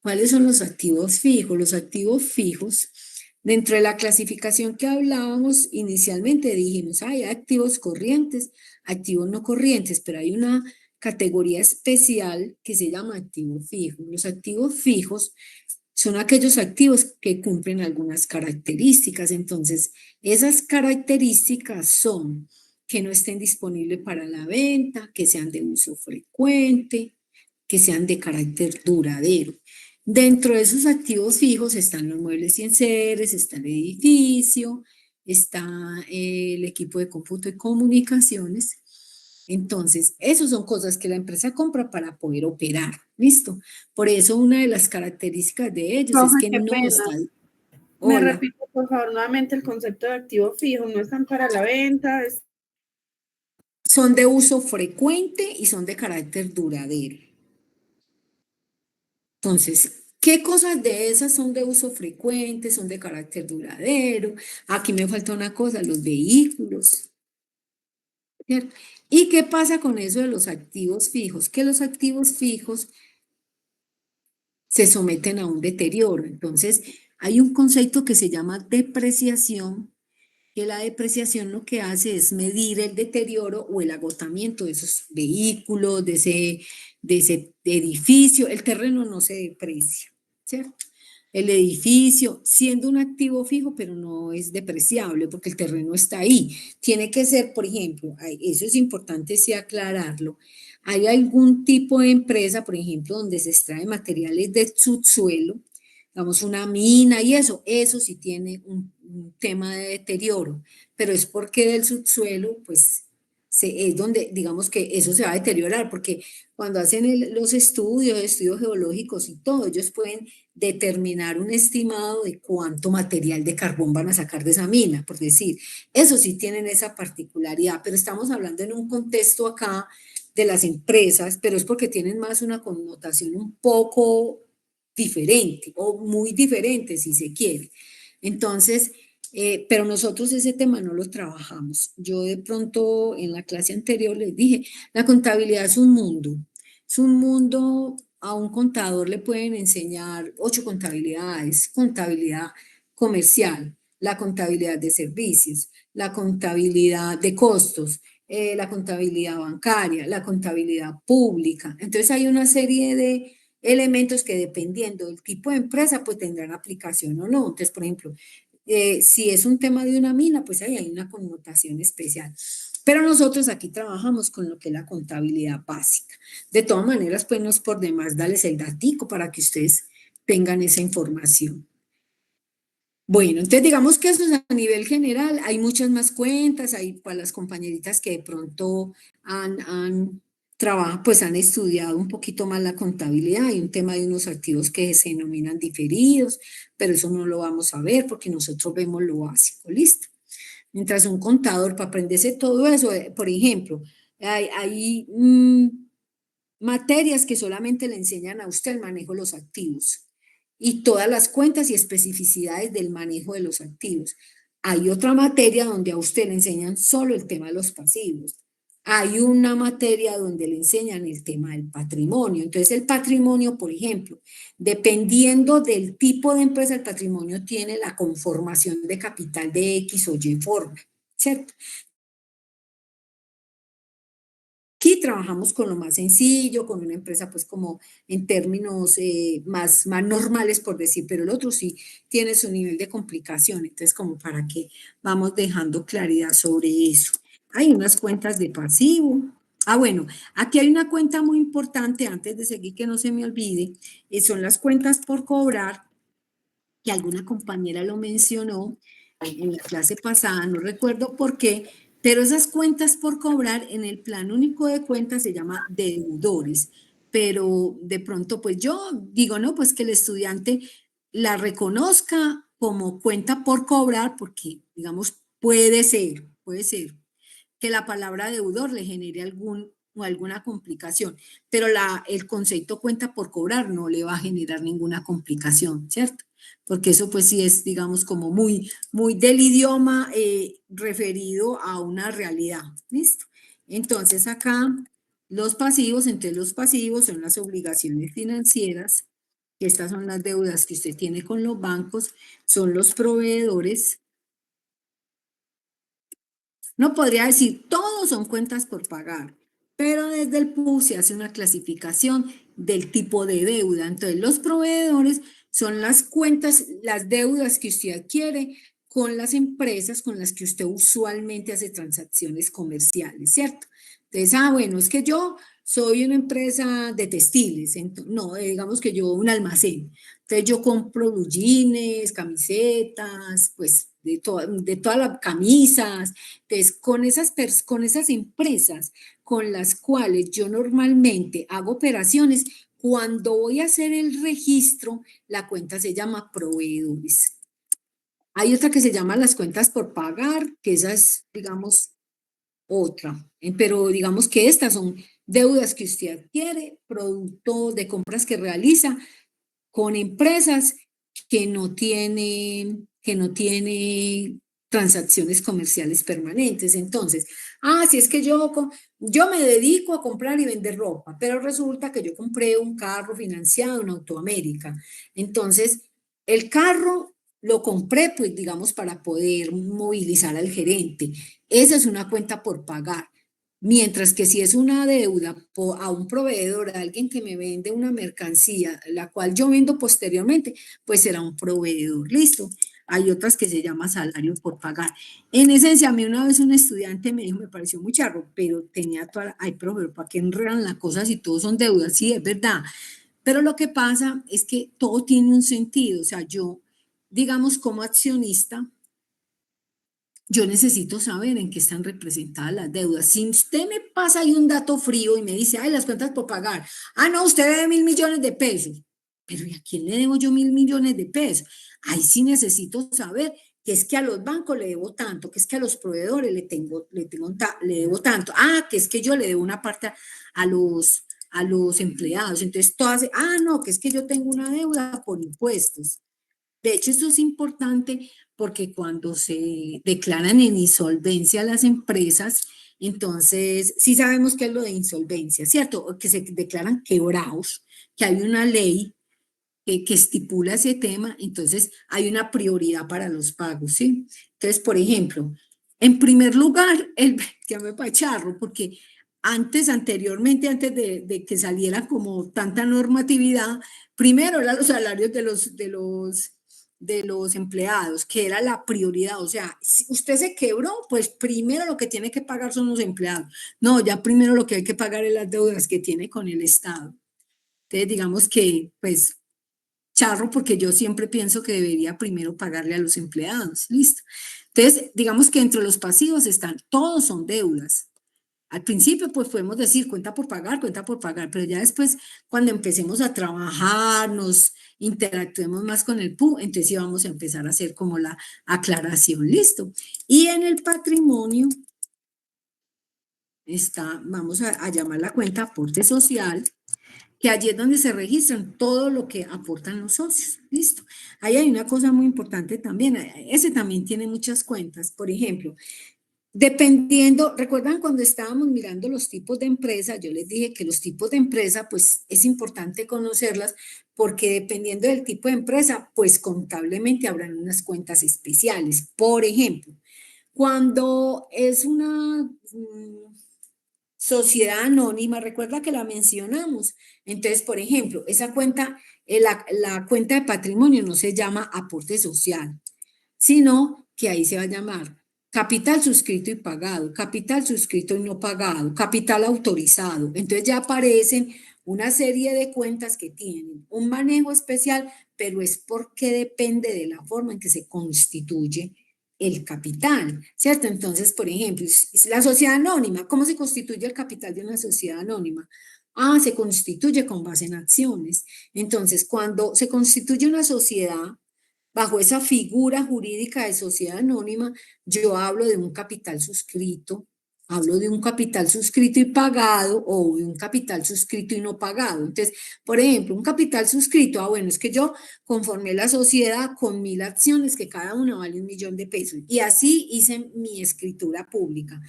¿Cuáles son los activos fijos? Los activos fijos, dentro de la clasificación que hablábamos inicialmente, dijimos, hay activos corrientes, activos no corrientes, pero hay una categoría especial que se llama activo fijo. Los activos fijos son aquellos activos que cumplen algunas características. Entonces, esas características son que no estén disponibles para la venta, que sean de uso frecuente, que sean de carácter duradero. Dentro de esos activos fijos están los muebles y enseres, está el edificio, está el equipo de cómputo y comunicaciones. Entonces, esas son cosas que la empresa compra para poder operar, ¿listo? Por eso una de las características de ellos es que Qué no pena. está... Me Hola. repito, por favor, nuevamente el concepto de activo fijo, no están para la venta. Son de uso frecuente y son de carácter duradero. Entonces, ¿qué cosas de esas son de uso frecuente, son de carácter duradero? Aquí me falta una cosa, los vehículos. ¿Cierto? ¿Y qué pasa con eso de los activos fijos? Que los activos fijos se someten a un deterioro. Entonces, hay un concepto que se llama depreciación, que la depreciación lo que hace es medir el deterioro o el agotamiento de esos vehículos, de ese edificio. El terreno no se deprecia, ¿cierto? el edificio, siendo un activo fijo, pero no es depreciable porque el terreno está ahí. Tiene que ser, por ejemplo, eso es importante sí aclararlo. Hay algún tipo de empresa, por ejemplo, donde se extrae materiales de subsuelo, digamos una mina y eso sí tiene un tema de deterioro, pero es porque del subsuelo, pues, es donde, digamos que eso se va a deteriorar, porque cuando hacen los estudios geológicos y todo, ellos pueden determinar un estimado de cuánto material de carbón van a sacar de esa mina, por decir, eso sí tienen esa particularidad, pero estamos hablando en un contexto acá de las empresas, pero es porque tienen más una connotación un poco diferente o muy diferente si se quiere. Entonces, pero nosotros ese tema no lo trabajamos. Yo de pronto en la clase anterior les dije, la contabilidad es un mundo. Es un mundo, a un contador le pueden enseñar 8 contabilidades, contabilidad comercial, la contabilidad de servicios, la contabilidad de costos, la contabilidad bancaria, la contabilidad pública. Entonces hay una serie de elementos que dependiendo del tipo de empresa, pues tendrán aplicación o no. Entonces, por ejemplo, si es un tema de una mina, pues ahí hay una connotación especial. Pero nosotros aquí trabajamos con lo que es la contabilidad básica. De todas maneras, pues no es por demás darles el datico para que ustedes tengan esa información. Bueno, entonces digamos que eso es a nivel general. Hay muchas más cuentas, hay para las compañeritas que de pronto pues han estudiado un poquito más la contabilidad. Hay un tema de unos activos que se denominan diferidos, pero eso no lo vamos a ver porque nosotros vemos lo básico, ¿listo? Mientras un contador, para aprenderse todo eso, por ejemplo, hay materias que solamente le enseñan a usted el manejo de los activos y todas las cuentas y especificidades del manejo de los activos. Hay otra materia donde a usted le enseñan solo el tema de los pasivos. Hay una materia donde le enseñan el tema del patrimonio. Entonces, el patrimonio, por ejemplo, dependiendo del tipo de empresa, el patrimonio tiene la conformación de capital de X o Y forma, ¿cierto? Aquí trabajamos con lo más sencillo, con una empresa pues como en términos más normales por decir, pero el otro sí tiene su nivel de complicación, entonces como para que vamos dejando claridad sobre eso. Hay unas cuentas de pasivo. Bueno, aquí hay una cuenta muy importante, antes de seguir que no se me olvide, son las cuentas por cobrar, que alguna compañera lo mencionó en la clase pasada, no recuerdo por qué, pero esas cuentas por cobrar en el plan único de cuentas se llama deudores, pero de pronto pues yo digo, no, pues que el estudiante la reconozca como cuenta por cobrar porque digamos puede ser que la palabra deudor le genere alguna complicación, pero el concepto cuenta por cobrar no le va a generar ninguna complicación, ¿cierto? Porque eso pues sí es, digamos, como muy del idioma referido a una realidad, ¿listo? Entonces acá los pasivos, entre los pasivos son las obligaciones financieras, que estas son las deudas que usted tiene con los bancos, son los proveedores. No podría decir, todos son cuentas por pagar, pero desde el PUB se hace una clasificación del tipo de deuda. Entonces, los proveedores son las cuentas, las deudas que usted adquiere con las empresas con las que usted usualmente hace transacciones comerciales, ¿cierto? Entonces, bueno, es que yo soy una empresa de textiles, no, digamos que yo un almacén. Entonces, yo compro blue jeans, camisetas, pues de todas las camisas. Entonces, con esas empresas con las cuales yo normalmente hago operaciones, cuando voy a hacer el registro, la cuenta se llama proveedores. Hay otra que se llama las cuentas por pagar, que esa es, digamos, otra. Pero digamos que estas son deudas que usted adquiere, producto de compras que realiza con empresas que no tienen transacciones comerciales permanentes. Entonces, si es que yo me dedico a comprar y vender ropa, pero resulta que yo compré un carro financiado en Autoamérica. Entonces, el carro lo compré, pues digamos, para poder movilizar al gerente. Esa es una cuenta por pagar. Mientras que si es una deuda a un proveedor, a alguien que me vende una mercancía, la cual yo vendo posteriormente, pues será un proveedor, listo. Hay otras que se llama salario por pagar. En esencia, a mí una vez un estudiante me dijo, me pareció muy charro, pero tenía toda, ay, profe, ¿para qué enredan las cosas si todos son deudas? Sí, es verdad. Pero lo que pasa es que todo tiene un sentido. O sea, yo, digamos, como accionista, yo necesito saber en qué están representadas las deudas. Si usted me pasa ahí un dato frío y me dice, ay, las cuentas por pagar. Ah, no, usted debe 1.000 millones de pesos. Pero ¿y a quién le debo yo 1.000 millones de pesos? Ahí sí necesito saber que es que a los bancos le debo tanto, que es que a los proveedores le debo tanto. Ah, que es que yo le debo una parte a los empleados. Entonces, todas, no, que es que yo tengo una deuda por impuestos. De hecho, eso es importante porque cuando se declaran en insolvencia las empresas, entonces sí sabemos qué es lo de insolvencia, ¿cierto? Que se declaran quebrados, que hay una ley que estipula ese tema, entonces hay una prioridad para los pagos, ¿sí? Entonces, por ejemplo, en primer lugar, ya me pacharro, porque anteriormente, antes de que saliera como tanta normatividad, primero eran los salarios de los empleados, que era la prioridad. O sea, si usted se quebró, pues primero lo que tiene que pagar son los empleados. No, ya primero lo que hay que pagar es las deudas que tiene con el Estado. Entonces, digamos que, pues, charro, porque yo siempre pienso que debería primero pagarle a los empleados. Listo. Entonces, digamos que entre los pasivos están, todos son deudas. Al principio, pues podemos decir cuenta por pagar, pero ya después, cuando empecemos a trabajar, nos interactuemos más con el PU, entonces sí vamos a empezar a hacer como la aclaración, listo. Y en el patrimonio está, vamos a llamar la cuenta aporte social, que allí es donde se registran todo lo que aportan los socios, listo. Ahí hay una cosa muy importante también, ese también tiene muchas cuentas, por ejemplo, dependiendo, ¿recuerdan cuando estábamos mirando los tipos de empresa? Yo les dije que los tipos de empresa, pues es importante conocerlas porque dependiendo del tipo de empresa, pues contablemente habrán unas cuentas especiales. Por ejemplo, cuando es una sociedad anónima, recuerda que la mencionamos. Entonces, por ejemplo, esa cuenta, la cuenta de patrimonio no se llama aporte social, sino que ahí se va a llamar capital suscrito y pagado, capital suscrito y no pagado, capital autorizado. Entonces ya aparecen una serie de cuentas que tienen un manejo especial, pero es porque depende de la forma en que se constituye el capital, ¿cierto? Entonces, por ejemplo, la sociedad anónima, ¿cómo se constituye el capital de una sociedad anónima? Se constituye con base en acciones. Entonces, cuando se constituye una sociedad, bajo esa figura jurídica de sociedad anónima, yo hablo de un capital suscrito, hablo de un capital suscrito y pagado o de un capital suscrito y no pagado. Entonces, por ejemplo, un capital suscrito, bueno, es que yo conformé la sociedad con 1.000 acciones que cada una vale 1 millón de pesos y así hice mi escritura pública.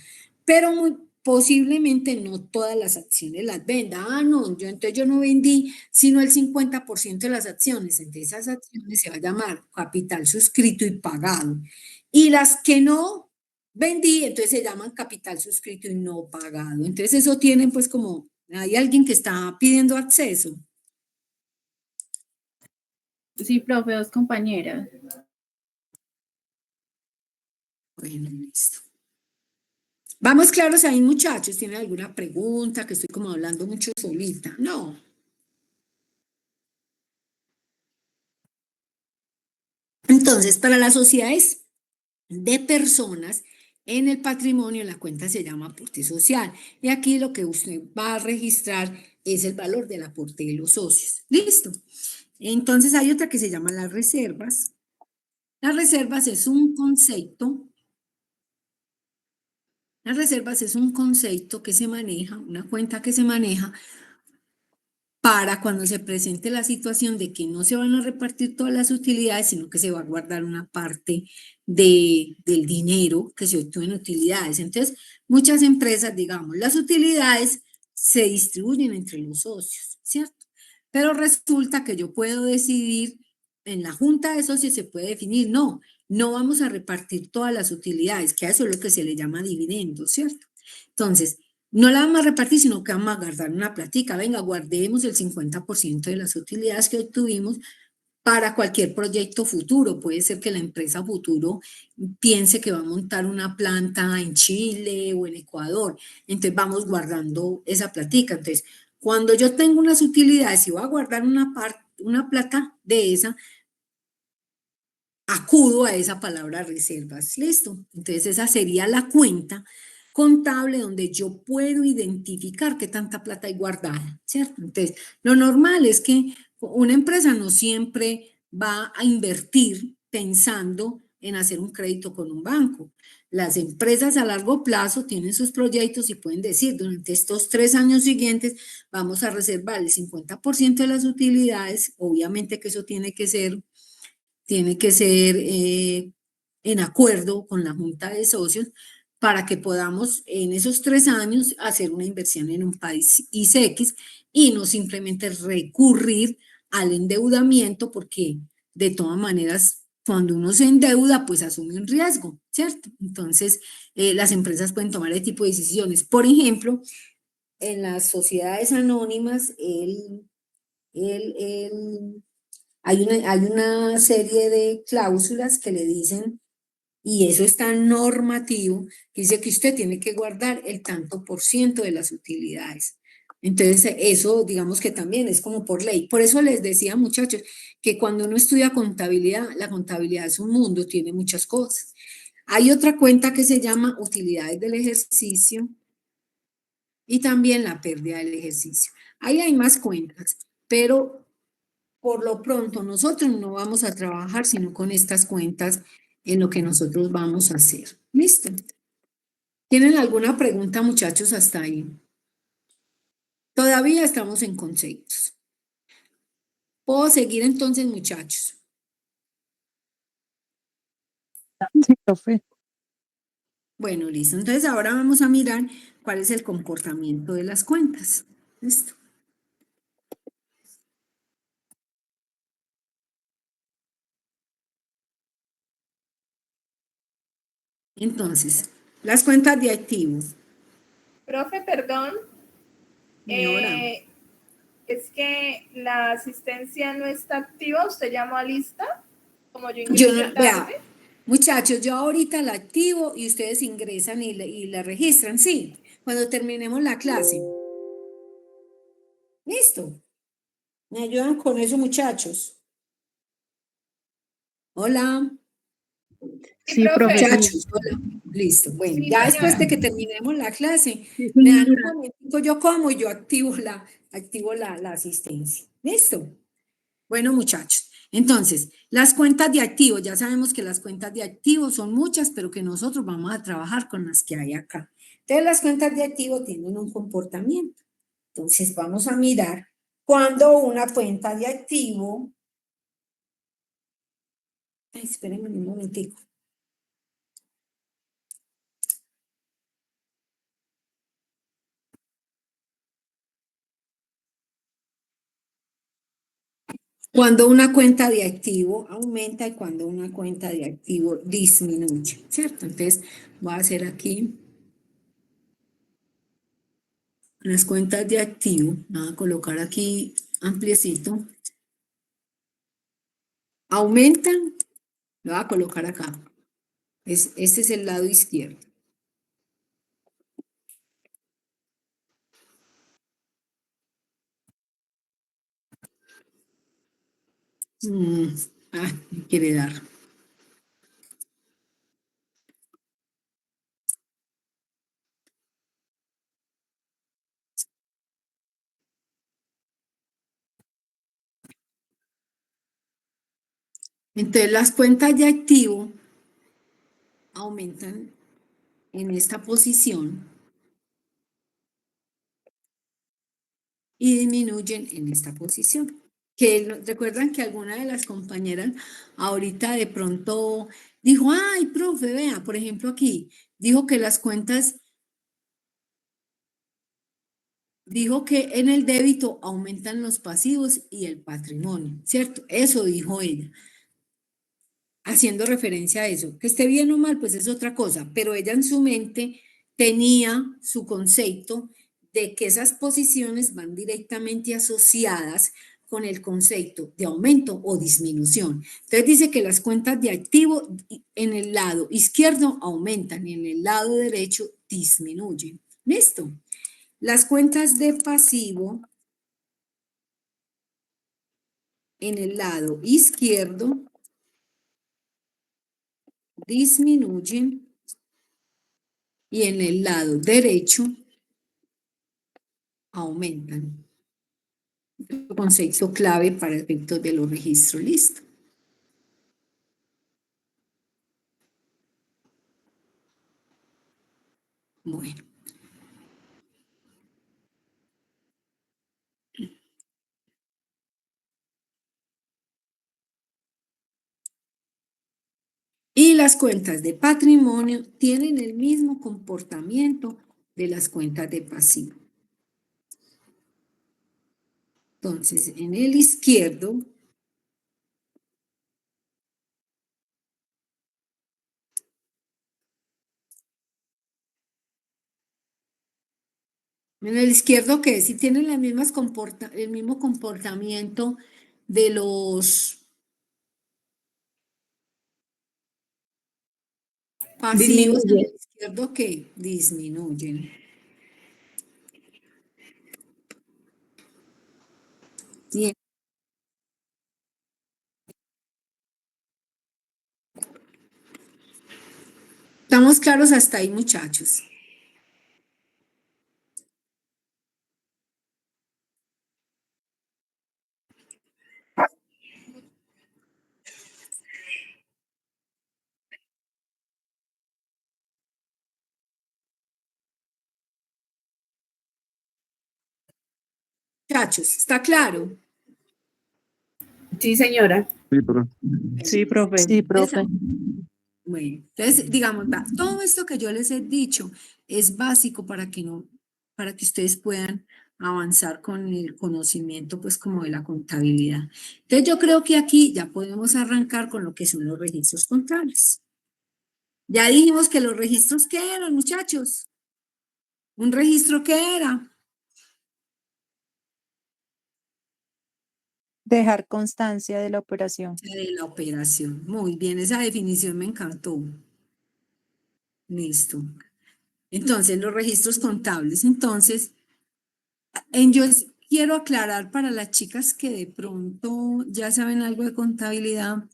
Pero muy posiblemente no todas las acciones las venda. No, entonces yo no vendí sino el 50% de las acciones. Entonces esas acciones se va a llamar capital suscrito y pagado. Y las que no vendí, entonces se llaman capital suscrito y no pagado. Entonces eso tienen pues como, hay alguien que está pidiendo acceso. Sí, profe, 2 compañeras. Bueno, listo. Vamos claros ahí, muchachos. ¿Tienen alguna pregunta? Que estoy como hablando mucho solita. No. Entonces, para las sociedades de personas, en el patrimonio la cuenta se llama aporte social. Y aquí lo que usted va a registrar es el valor del aporte de los socios. ¿Listo? Entonces, hay otra que se llama las reservas. Las reservas es un concepto. Las reservas es un concepto que se maneja, una cuenta que se maneja para cuando se presente la situación de que no se van a repartir todas las utilidades, sino que se va a guardar una parte del dinero que se obtuvo en utilidades. Entonces, muchas empresas, digamos, las utilidades se distribuyen entre los socios, ¿cierto? Pero resulta que yo puedo decidir, en la junta de socios se puede definir, no vamos a repartir todas las utilidades, que a eso es lo que se le llama dividendo, ¿cierto? Entonces, no la vamos a repartir, sino que vamos a guardar una platica. Venga, guardemos el 50% de las utilidades que obtuvimos para cualquier proyecto futuro. Puede ser que la empresa futuro piense que va a montar una planta en Chile o en Ecuador. Entonces vamos guardando esa platica. Entonces, cuando yo tengo unas utilidades y voy a guardar una plata de esa, acudo a esa palabra reservas. ¿Listo? Entonces esa sería la cuenta contable donde yo puedo identificar qué tanta plata hay guardada, ¿cierto? Entonces, lo normal es que una empresa no siempre va a invertir pensando en hacer un crédito con un banco. Las empresas a largo plazo tienen sus proyectos y pueden decir, durante estos 3 años siguientes vamos a reservar el 50% de las utilidades. Obviamente que eso tiene que ser en acuerdo con la junta de socios para que podamos en esos 3 años hacer una inversión en un país ICX y no simplemente recurrir al endeudamiento, porque de todas maneras cuando uno se endeuda pues asume un riesgo, ¿cierto? Entonces las empresas pueden tomar ese tipo de decisiones. Por ejemplo, en las sociedades anónimas hay una serie de cláusulas que le dicen, y eso está normativo, que dice que usted tiene que guardar el tanto por ciento de las utilidades. Entonces, eso digamos que también es como por ley. Por eso les decía, muchachos, que cuando uno estudia contabilidad, la contabilidad es un mundo, tiene muchas cosas. Hay otra cuenta que se llama utilidades del ejercicio y también la pérdida del ejercicio. Ahí hay más cuentas, pero por lo pronto nosotros no vamos a trabajar sino con estas cuentas en lo que nosotros vamos a hacer. ¿Listo? ¿Tienen alguna pregunta, muchachos, hasta ahí? Todavía estamos en conceptos. ¿Puedo seguir entonces, muchachos? Sí, profe. Bueno, listo. Entonces ahora vamos a mirar cuál es el comportamiento de las cuentas. ¿Listo? Entonces, las cuentas de activos. Profe, perdón. Señora. Es que la asistencia no está activa. ¿Usted llamó a lista? Como yo Yo ingresé no, vea, tarde. muchachos, yo ahorita la activo y ustedes ingresan y la registran, sí, cuando terminemos la clase. ¿Listo? ¿Me ayudan con eso, muchachos? Hola. Sí, profe. Muchachos, hola. Listo. Bueno, Sí, ya señora. después de que terminemos la clase, Sí, me dan un señora. momentito yo como y yo activo la asistencia. ¿Listo? Bueno, muchachos, entonces, las cuentas de activos, ya sabemos que las cuentas de activos son muchas, pero que nosotros vamos a trabajar con las que hay acá. Entonces, las cuentas de activos tienen un comportamiento. Entonces, vamos a mirar cuando una cuenta de activo... Ay, espérenme un momentico. Cuando una cuenta de activo aumenta y cuando una cuenta de activo disminuye, ¿cierto? Entonces, voy a hacer aquí las cuentas de activo. Voy a colocar aquí ampliecito. Aumentan, lo voy a colocar acá. Este es el lado izquierdo. Me quiere dar. Entonces, las cuentas de activo aumentan en esta posición y disminuyen en esta posición. Recuerdan que alguna de las compañeras ahorita de pronto dijo, ay, profe, vea, por ejemplo aquí, dijo que las cuentas, dijo que en el débito aumentan los pasivos y el patrimonio, ¿cierto? Eso dijo ella, haciendo referencia a eso. Que esté bien o mal, pues es otra cosa, pero ella en su mente tenía su concepto de que esas posiciones van directamente asociadas con el concepto de aumento o disminución. Entonces dice que las cuentas de activo en el lado izquierdo aumentan y en el lado derecho disminuyen. ¿Listo? Las cuentas de pasivo en el lado izquierdo disminuyen y en el lado derecho aumentan. Concepto clave para efectos de los registros. Listo. Bueno. Y las cuentas de patrimonio tienen el mismo comportamiento de las cuentas de pasivo. Entonces, en el izquierdo, ¿qué? Si tienen las mismas el mismo comportamiento de los pasivos, en el izquierdo, ¿qué? Disminuyen. Bien. ¿Estamos claros hasta ahí, muchachos? Muchachos, ¿está claro? Sí, señora. Sí, profe. Sí, profe. Bueno, entonces, digamos, todo esto que yo les he dicho es básico para que ustedes puedan avanzar con el conocimiento, pues, como de la contabilidad. Entonces, yo creo que aquí ya podemos arrancar con lo que son los registros contables. Ya dijimos que los registros, ¿qué eran, muchachos? ¿Un registro qué era? Dejar constancia de la operación. De la operación. Muy bien, esa definición me encantó. Listo. Entonces, los registros contables. Entonces, yo quiero aclarar para las chicas que de pronto ya saben algo de contabilidad,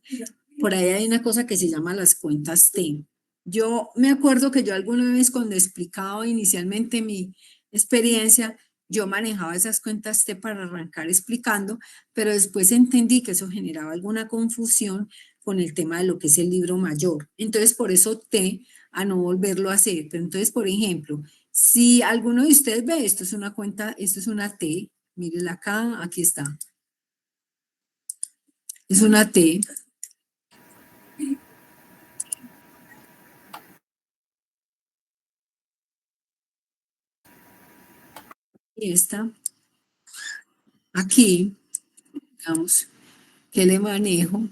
por ahí hay una cosa que se llama las cuentas T. Yo me acuerdo que yo alguna vez cuando explicaba inicialmente mi experiencia, yo manejaba esas cuentas T para arrancar explicando, pero después entendí que eso generaba alguna confusión con el tema de lo que es el libro mayor. Entonces, por eso T, a no volverlo a hacer. Pero entonces, por ejemplo, si alguno de ustedes ve, esto es una cuenta, esto es una T, mírenla acá, aquí está. Es una T. Y esta, aquí, digamos, que le manejo,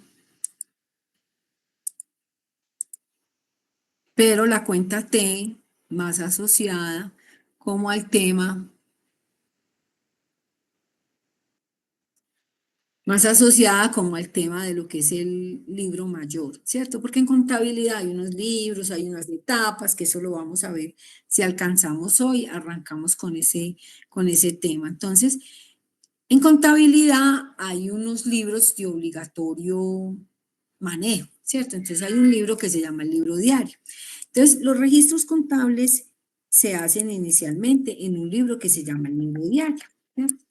pero la cuenta T más asociada como al tema, de lo que es el libro mayor, ¿cierto? Porque en contabilidad hay unos libros, hay unas etapas, que eso lo vamos a ver si alcanzamos hoy, arrancamos con ese tema. Entonces, en contabilidad hay unos libros de obligatorio manejo, ¿cierto? Entonces hay un libro que se llama el libro diario. Entonces, los registros contables se hacen inicialmente en un libro que se llama el libro diario, ¿cierto?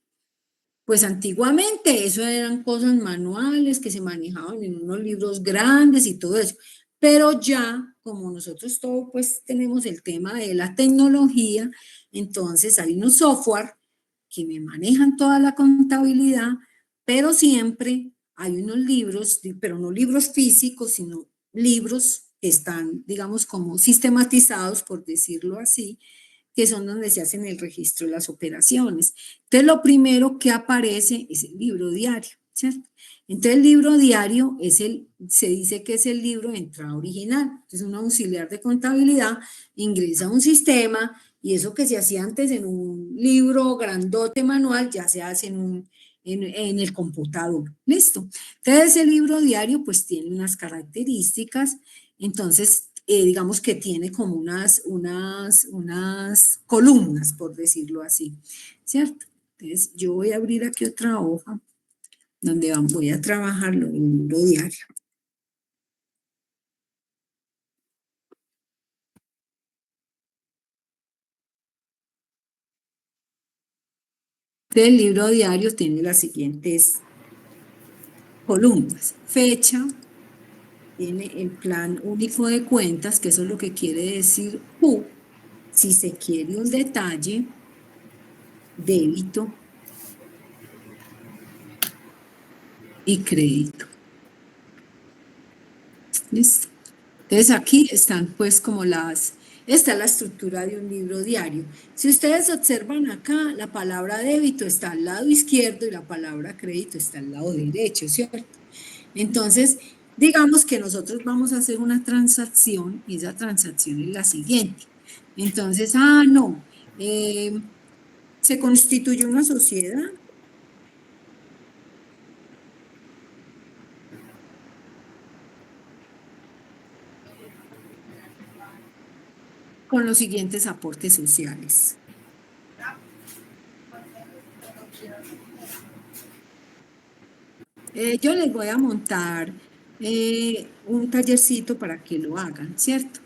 Pues antiguamente eso eran cosas manuales que se manejaban en unos libros grandes y todo eso. Pero ya, como nosotros todos pues tenemos el tema de la tecnología, entonces hay unos software que me manejan toda la contabilidad, pero siempre hay unos libros, pero no libros físicos, sino libros que están, digamos, como sistematizados, por decirlo así, que son donde se hacen el registro de las operaciones. Entonces, lo primero que aparece es el libro diario. ¿cierto? Entonces el libro diario se dice que es el libro de entrada original. Es un auxiliar de contabilidad, ingresa a un sistema y eso que se hacía antes en un libro grandote manual ya se hace en el computador. ¿Listo? Entonces el libro diario pues tiene unas características, entonces digamos que tiene como unas columnas, por decirlo así, ¿cierto? Entonces yo voy a abrir aquí otra hoja donde voy a trabajarlo en el libro diario. El libro diario tiene las siguientes columnas: fecha, tiene el plan único de cuentas, que eso es lo que quiere decir Q, si se quiere un detalle, débito y crédito. ¿Listo? Entonces aquí están pues como esta es la estructura de un libro diario. Si ustedes observan acá, la palabra débito está al lado izquierdo y la palabra crédito está al lado derecho, ¿cierto? Entonces, digamos que nosotros vamos a hacer una transacción y esa transacción es la siguiente. Entonces, se constituyó una sociedad. Con los siguientes aportes sociales. Yo les voy a montar un tallercito para que lo hagan, ¿cierto?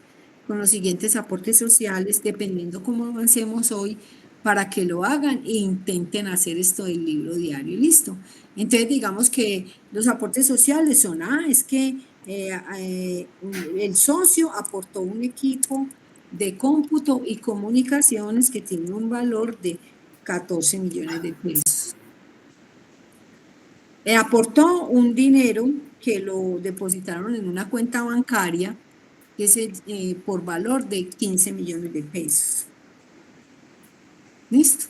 Con los siguientes aportes sociales, dependiendo cómo avancemos hoy, para que lo hagan e intenten hacer esto del libro diario, ¿listo? Entonces, digamos que los aportes sociales son, es que el socio aportó un equipo de cómputo y comunicaciones que tiene un valor de 14 millones de pesos. Aportó un dinero que lo depositaron en una cuenta bancaria que es por valor de 15 millones de pesos. ¿Listo?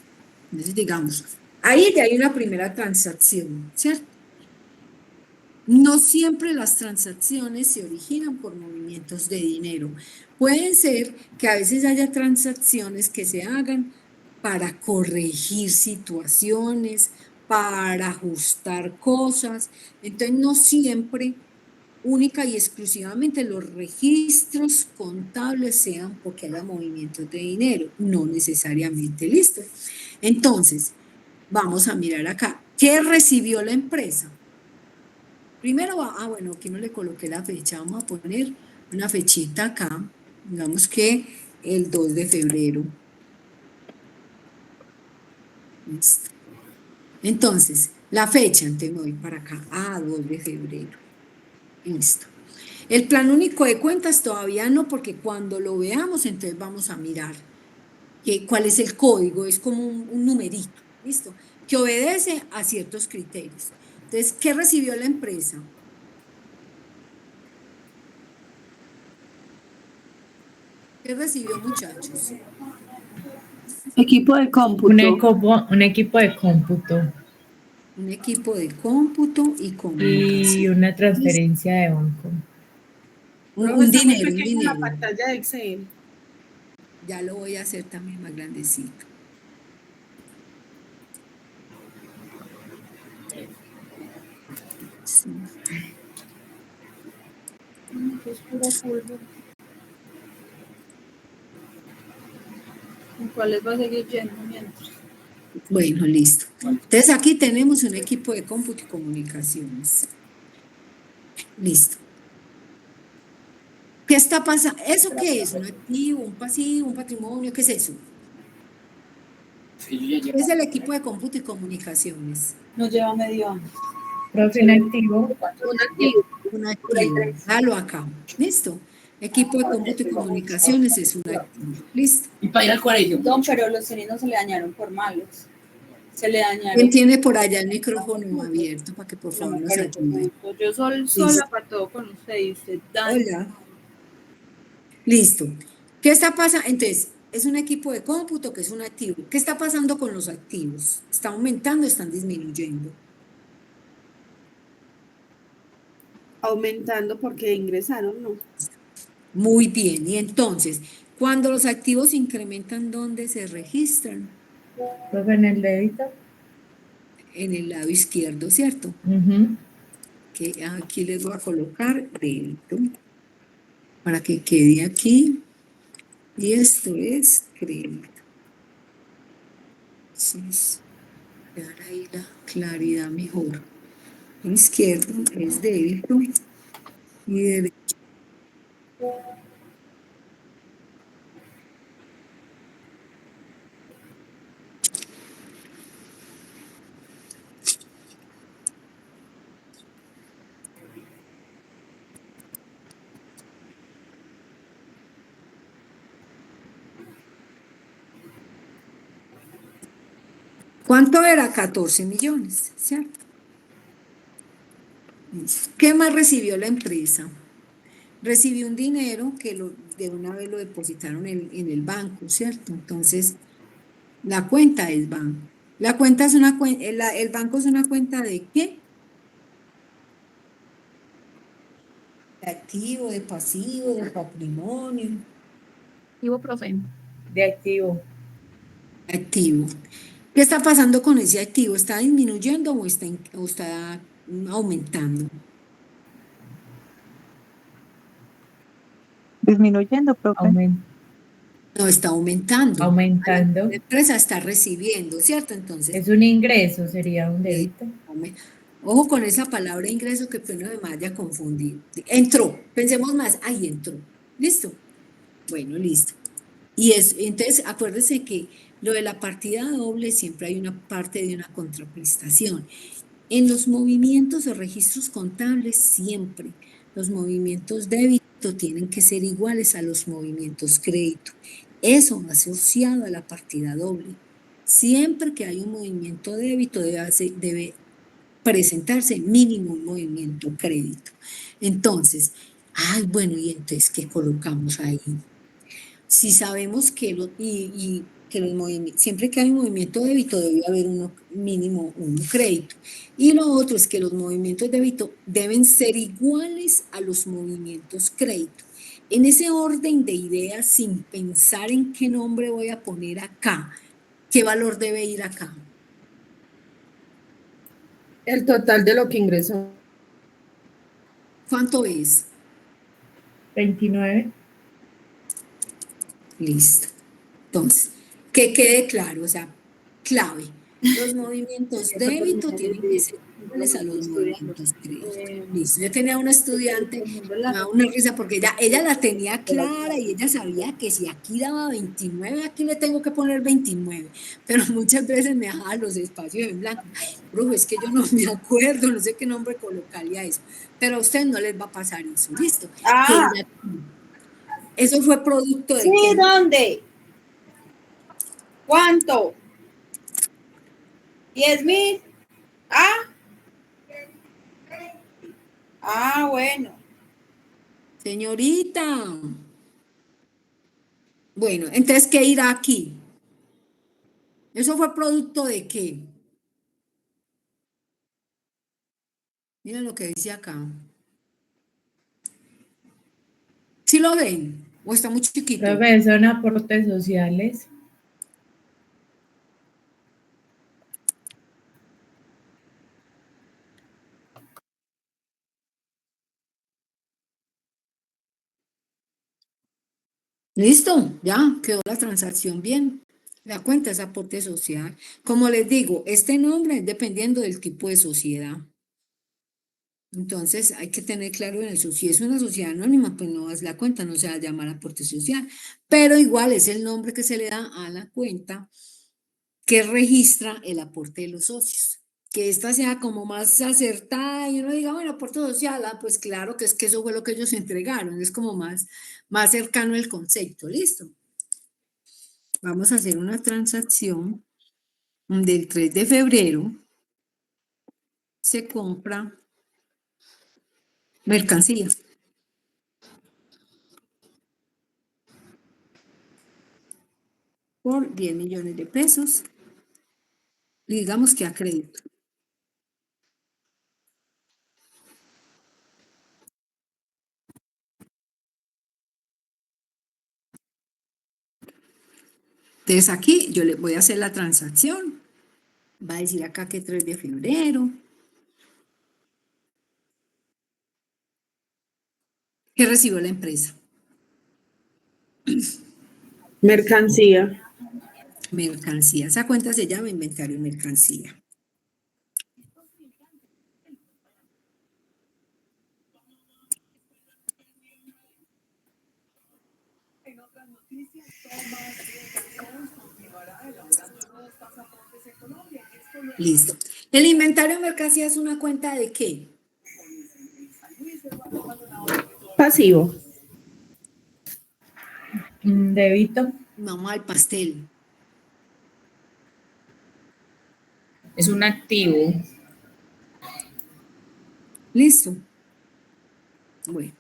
Entonces, digamos, ahí ya hay una primera transacción, ¿cierto? No siempre las transacciones se originan por movimientos de dinero. Pueden ser que a veces haya transacciones que se hagan para corregir situaciones, para ajustar cosas. Entonces, no siempre, única y exclusivamente, los registros contables sean porque haya movimientos de dinero. No necesariamente, ¿listo? Entonces, vamos a mirar acá. ¿Qué recibió la empresa? Primero, bueno, aquí no le coloqué la fecha. Vamos a poner una fechita acá. Digamos que el 2 de febrero. Listo. Entonces, la fecha, entonces me voy para acá, 2 de febrero. Listo. El plan único de cuentas todavía no, porque cuando lo veamos, entonces vamos a mirar cuál es el código, es como un numerito, ¿listo? Que obedece a ciertos criterios. Entonces, ¿qué recibió la empresa? ¿Qué recibió, muchachos? Equipo de cómputo. Un equipo de cómputo Un equipo de cómputo y comunicación. y una transferencia de banco. Un dinero, Una pantalla de Excel. Ya lo voy a hacer también más grandecito. Sí. Es puro polvo. ¿En cuáles va a seguir yendo mientras? Bueno, listo. Entonces aquí tenemos un equipo de cómputo y comunicaciones. Listo. ¿Qué está pasando? ¿Eso qué es? ¿Un activo, un pasivo, un patrimonio? ¿Qué es eso? Es el equipo de cómputo y comunicaciones. Nos lleva medio año. Profe, un activo. Un activo. Dalo acá. ¿Listo? Equipo de cómputo y comunicaciones es un activo. ¿Listo? Y para ir al colegio. No, pero los tenis no se le dañaron por malos. Se le dañaron. ¿Quién tiene por allá el micrófono abierto para que por favor nos ayude? Yo sola para todo con usted y usted daña. Hola. Listo. ¿Qué está pasando? Entonces, es un equipo de cómputo que es un activo. ¿Qué está pasando con los activos? ¿Está aumentando o están disminuyendo? Aumentando porque ingresaron, ¿no? Muy bien, y entonces, cuando los activos se incrementan, ¿dónde se registran? Profe, en el débito. En el lado izquierdo, ¿cierto? Ujú. Que aquí les voy a colocar débito para que quede aquí. Y esto es crédito. Entonces, dar ahí la claridad mejor. En izquierdo es débito y derecho. ¿Cuánto era? 14 millones, ¿cierto? ¿Qué más recibió la empresa? Recibió un dinero que de una vez lo depositaron en el banco, ¿cierto? Entonces, la cuenta es banco. La cuenta es una cuenta, el banco es una cuenta ¿de qué? De activo, de pasivo, de patrimonio. Activo, profe. De activo. Activo. ¿Qué está pasando con ese activo? ¿Está disminuyendo o está aumentando? Disminuyendo, profe. No, está aumentando. Aumentando. La empresa está recibiendo, ¿cierto? Entonces, Es un ingreso, sería un débito. ojo con esa palabra ingreso que uno me vaya a confundir. Entró, pensemos más, ahí entró. ¿Listo? Bueno, listo. Entonces, acuérdense que lo de la partida doble siempre hay una parte de una contraprestación. En los movimientos o registros contables, siempre los movimientos débito tienen que ser iguales a los movimientos crédito. Eso va asociado a la partida doble. Siempre que hay un movimiento débito debe presentarse mínimo un movimiento crédito. Entonces, bueno, ¿y entonces qué colocamos ahí? Si sabemos que que los movimientos, siempre que hay un movimiento débito debe haber uno mínimo un crédito. Y lo otro es que los movimientos débito deben ser iguales a los movimientos crédito. En ese orden de ideas, sin pensar en qué nombre voy a poner acá, ¿qué valor debe ir acá? El total de lo que ingresó. ¿Cuánto es? 29. Listo. Entonces, que quede claro, o sea, clave. Los movimientos débito tienen que ser iguales a los movimientos crédito. Listo. Yo tenía una estudiante, me daba una risa porque ella la tenía clara y ella sabía que si aquí daba 29, aquí le tengo que poner 29. Pero muchas veces me dejaba los espacios en blanco. Ay, profe, es que yo no me acuerdo, no sé qué nombre colocarle a eso. Pero a ustedes no les va a pasar eso. Listo. Ah, Eso fue producto de sí, que ¿dónde? ¿Cuánto? 10.000. Bueno. señorita. Bueno, entonces, ¿qué irá aquí? ¿Eso fue producto de qué? Miren lo que dice acá. ¿Sí lo ven? ¿O está muy chiquito? Profe, son aportes sociales. Listo, ya quedó la transacción bien. La cuenta es aporte social. Como les digo, este nombre es dependiendo del tipo de sociedad. Entonces hay que tener claro en eso. Si es una sociedad anónima, pues no es la cuenta, no se va a llamar aporte social. Pero igual es el nombre que se le da a la cuenta que registra el aporte de los socios. Que esta sea como más acertada y uno diga, bueno, aporte social, pues claro que es que eso fue lo que ellos entregaron, es como más cercano el concepto, ¿listo? Vamos a hacer una transacción del 3 de febrero, se compra mercancía. Por 10 millones de pesos, y digamos que a crédito. Entonces aquí yo le voy a hacer la transacción. Va a decir acá que 3 de febrero. ¿Qué recibió la empresa? Mercancía. Mercancía. Esa cuenta se llama inventario y mercancía. Listo. El inventario de mercancía es una cuenta de ¿qué? Pasivo. Débito. Vamos al pastel. Es un activo. Listo. Bueno.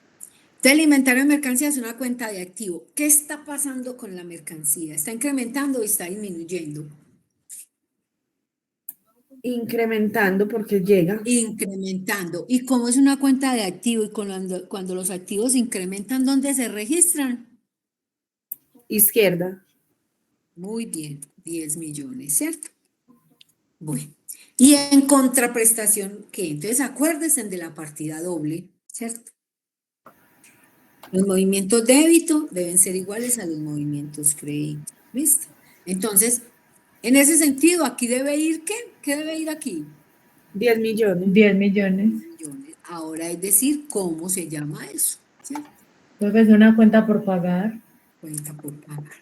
Entonces, el inventario de mercancía es una cuenta de activo. ¿Qué está pasando con la mercancía? ¿Está incrementando o está disminuyendo? Incrementando porque llega. Incrementando. ¿Y cómo es una cuenta de activo? Y cuando los activos incrementan, ¿dónde se registran? Izquierda. Muy bien, 10 millones, ¿cierto? Bueno. Y en contraprestación, ¿qué? Entonces, acuérdense de la partida doble, ¿cierto? Los movimientos débito deben ser iguales a los movimientos crédito. ¿Listo? Entonces, en ese sentido, aquí debe ir, ¿qué? ¿Qué debe ir aquí? 10 millones. 10 millones. Millones. Ahora es decir, ¿cómo se llama eso? ¿Cierto? Creo que es una cuenta por pagar. Cuenta por pagar.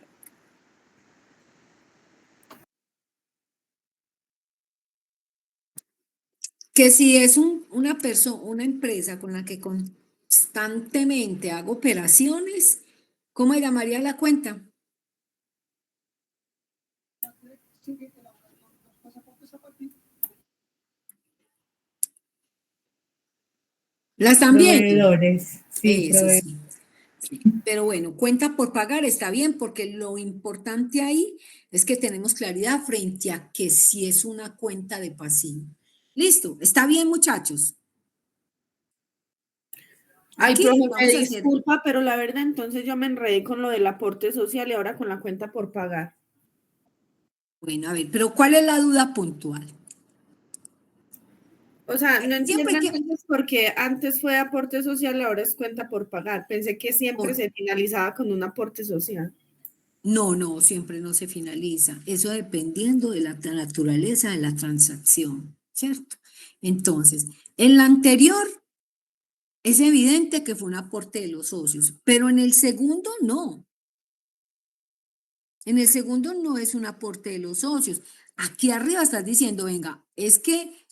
Que si es una persona, una empresa con la que constantemente hago operaciones, ¿cómo llamaría la cuenta? ¿La están viendo? Proveedores. Sí, Eso sí. Sí. Pero bueno, cuenta por pagar está bien porque lo importante ahí es que tenemos claridad frente a que si es una cuenta de pasivo. Listo, está bien, muchachos. Ay, Aquí profe, me vamos a hacer. disculpa, pero la verdad entonces yo me enredé con lo del aporte social y ahora con la cuenta por pagar. Bueno, a ver, pero ¿cuál es la duda puntual? O sea, no entiendo Siempre que entonces por qué antes fue aporte social y ahora es cuenta por pagar. Pensé que siempre se finalizaba con un aporte social. no, siempre no se finaliza. Eso dependiendo de la naturaleza de la transacción, ¿cierto? Entonces, en la anterior es evidente que fue un aporte de los socios, pero en el segundo no. En el segundo no es un aporte de los socios. Aquí arriba estás diciendo, venga, es que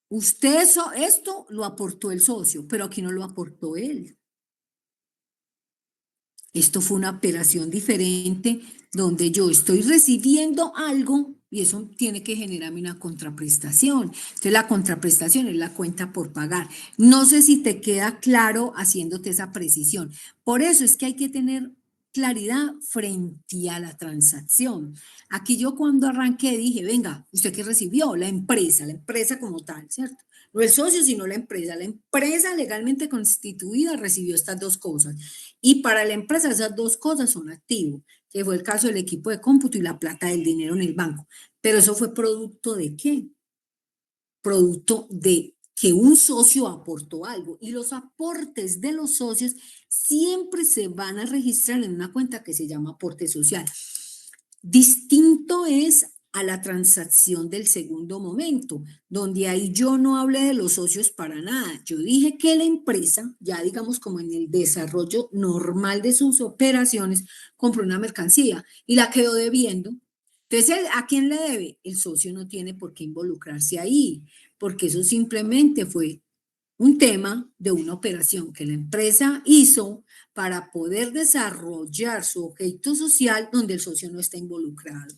usted esto lo aportó el socio, pero aquí no lo aportó él. Esto fue una operación diferente donde yo estoy recibiendo algo y eso tiene que generarme una contraprestación. Entonces la contraprestación es la cuenta por pagar. No sé si te queda claro haciéndote esa precisión. Por eso es que hay que tener claridad frente a la transacción. Aquí yo cuando arranqué dije, venga, ¿usted qué recibió? La empresa como tal, ¿cierto? No el socio, sino la empresa. La empresa legalmente constituida recibió estas dos cosas. Y para la empresa esas dos cosas son activos, que fue el caso del equipo de cómputo y la plata del dinero en el banco. Pero eso fue producto de ¿qué? Producto de que un socio aportó algo y los aportes de los socios siempre se van a registrar en una cuenta que se llama aporte social. Distinto es a la transacción del segundo momento, donde ahí yo no hablé de los socios para nada. Yo dije que la empresa, ya digamos como en el desarrollo normal de sus operaciones, compró una mercancía y la quedó debiendo. Entonces, ¿a quién le debe? El socio no tiene por qué involucrarse ahí, porque eso simplemente fue un tema de una operación que la empresa hizo para poder desarrollar su objeto social donde el socio no está involucrado.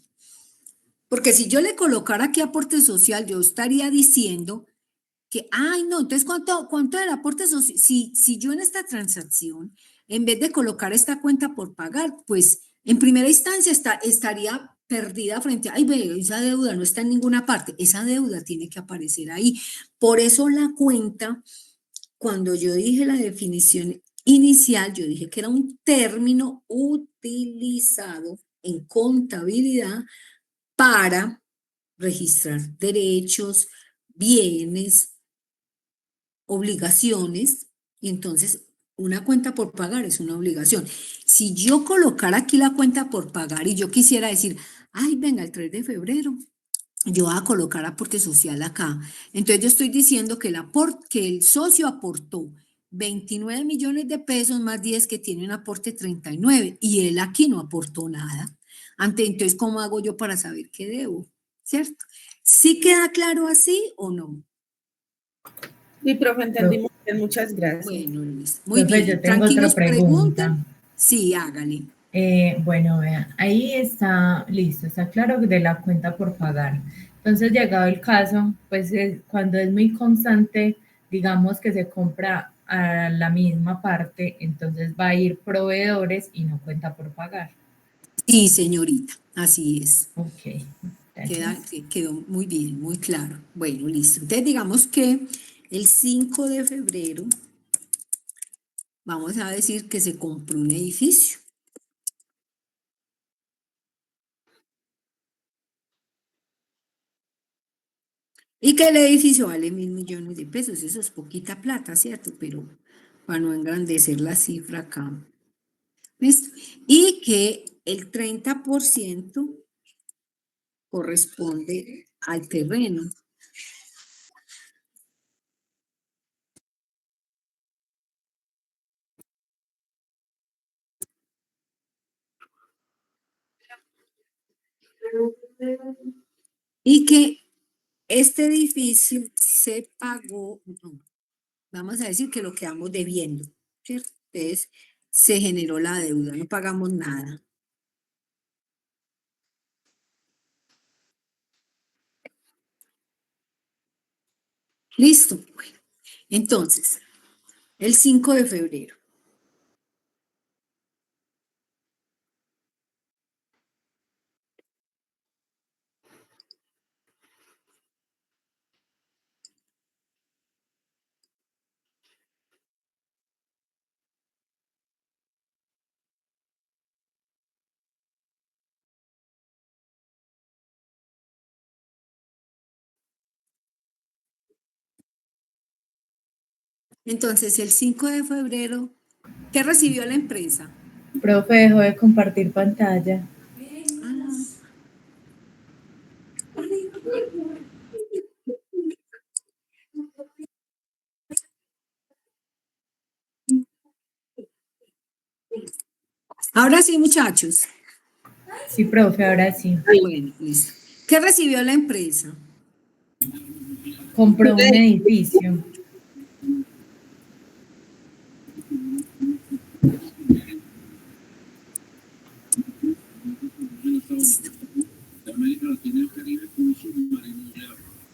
Porque si yo le colocara aquí aporte social, yo estaría diciendo que, ay, no, entonces, ¿cuánto del aporte social? Si yo en esta transacción, en vez de colocar esta cuenta por pagar, pues en primera instancia estaría perdida frente a, ay, ve, esa deuda no está en ninguna parte, esa deuda tiene que aparecer ahí. Por eso la cuenta, cuando yo dije la definición inicial, yo dije que era un término utilizado en contabilidad para registrar derechos, bienes, obligaciones, y entonces una cuenta por pagar es una obligación. Si yo colocara aquí la cuenta por pagar y yo quisiera decir, ay, venga, el 3 de febrero, yo voy a colocar aporte social acá. Entonces yo estoy diciendo que que el socio aportó 29 millones de pesos más 10 que tiene un aporte 39 y él aquí no aportó nada. Entonces, ¿cómo hago yo para saber qué debo? ¿Cierto? ¿Sí queda claro así o no? Sí, profe, entendimos bien, muchas gracias. Bueno, Luis, muy Profe, bien. yo tengo Tranquilos, otra pregunta. pregunten. Sí, hágale. Bueno, vea, ahí está listo, está claro de la cuenta por pagar. Entonces, llegado el caso, pues cuando es muy constante, digamos que se compra a la misma parte, entonces va a ir proveedores y no cuenta por pagar. Sí, señorita, así es. Ok, gracias. Quedó muy bien, muy claro. Bueno, listo. Entonces, digamos que el 5 de febrero, vamos a decir que se compró un edificio. Y que el edificio vale 1.000 millones de pesos. Eso es poquita plata, ¿cierto? Pero para no engrandecer la cifra acá. ¿Listo? Y que el 30% corresponde al terreno. Y que este edificio se pagó, no, vamos a decir que lo quedamos debiendo, ¿cierto? Entonces se generó la deuda, no pagamos nada. Listo. Bueno, entonces, el 5 de febrero. Entonces, el 5 de febrero, ¿qué recibió la empresa? Profe, dejo de compartir pantalla. Ahora sí, muchachos. Sí, profe, ahora sí. Bueno, listo. ¿Qué recibió la empresa? Compró un edificio.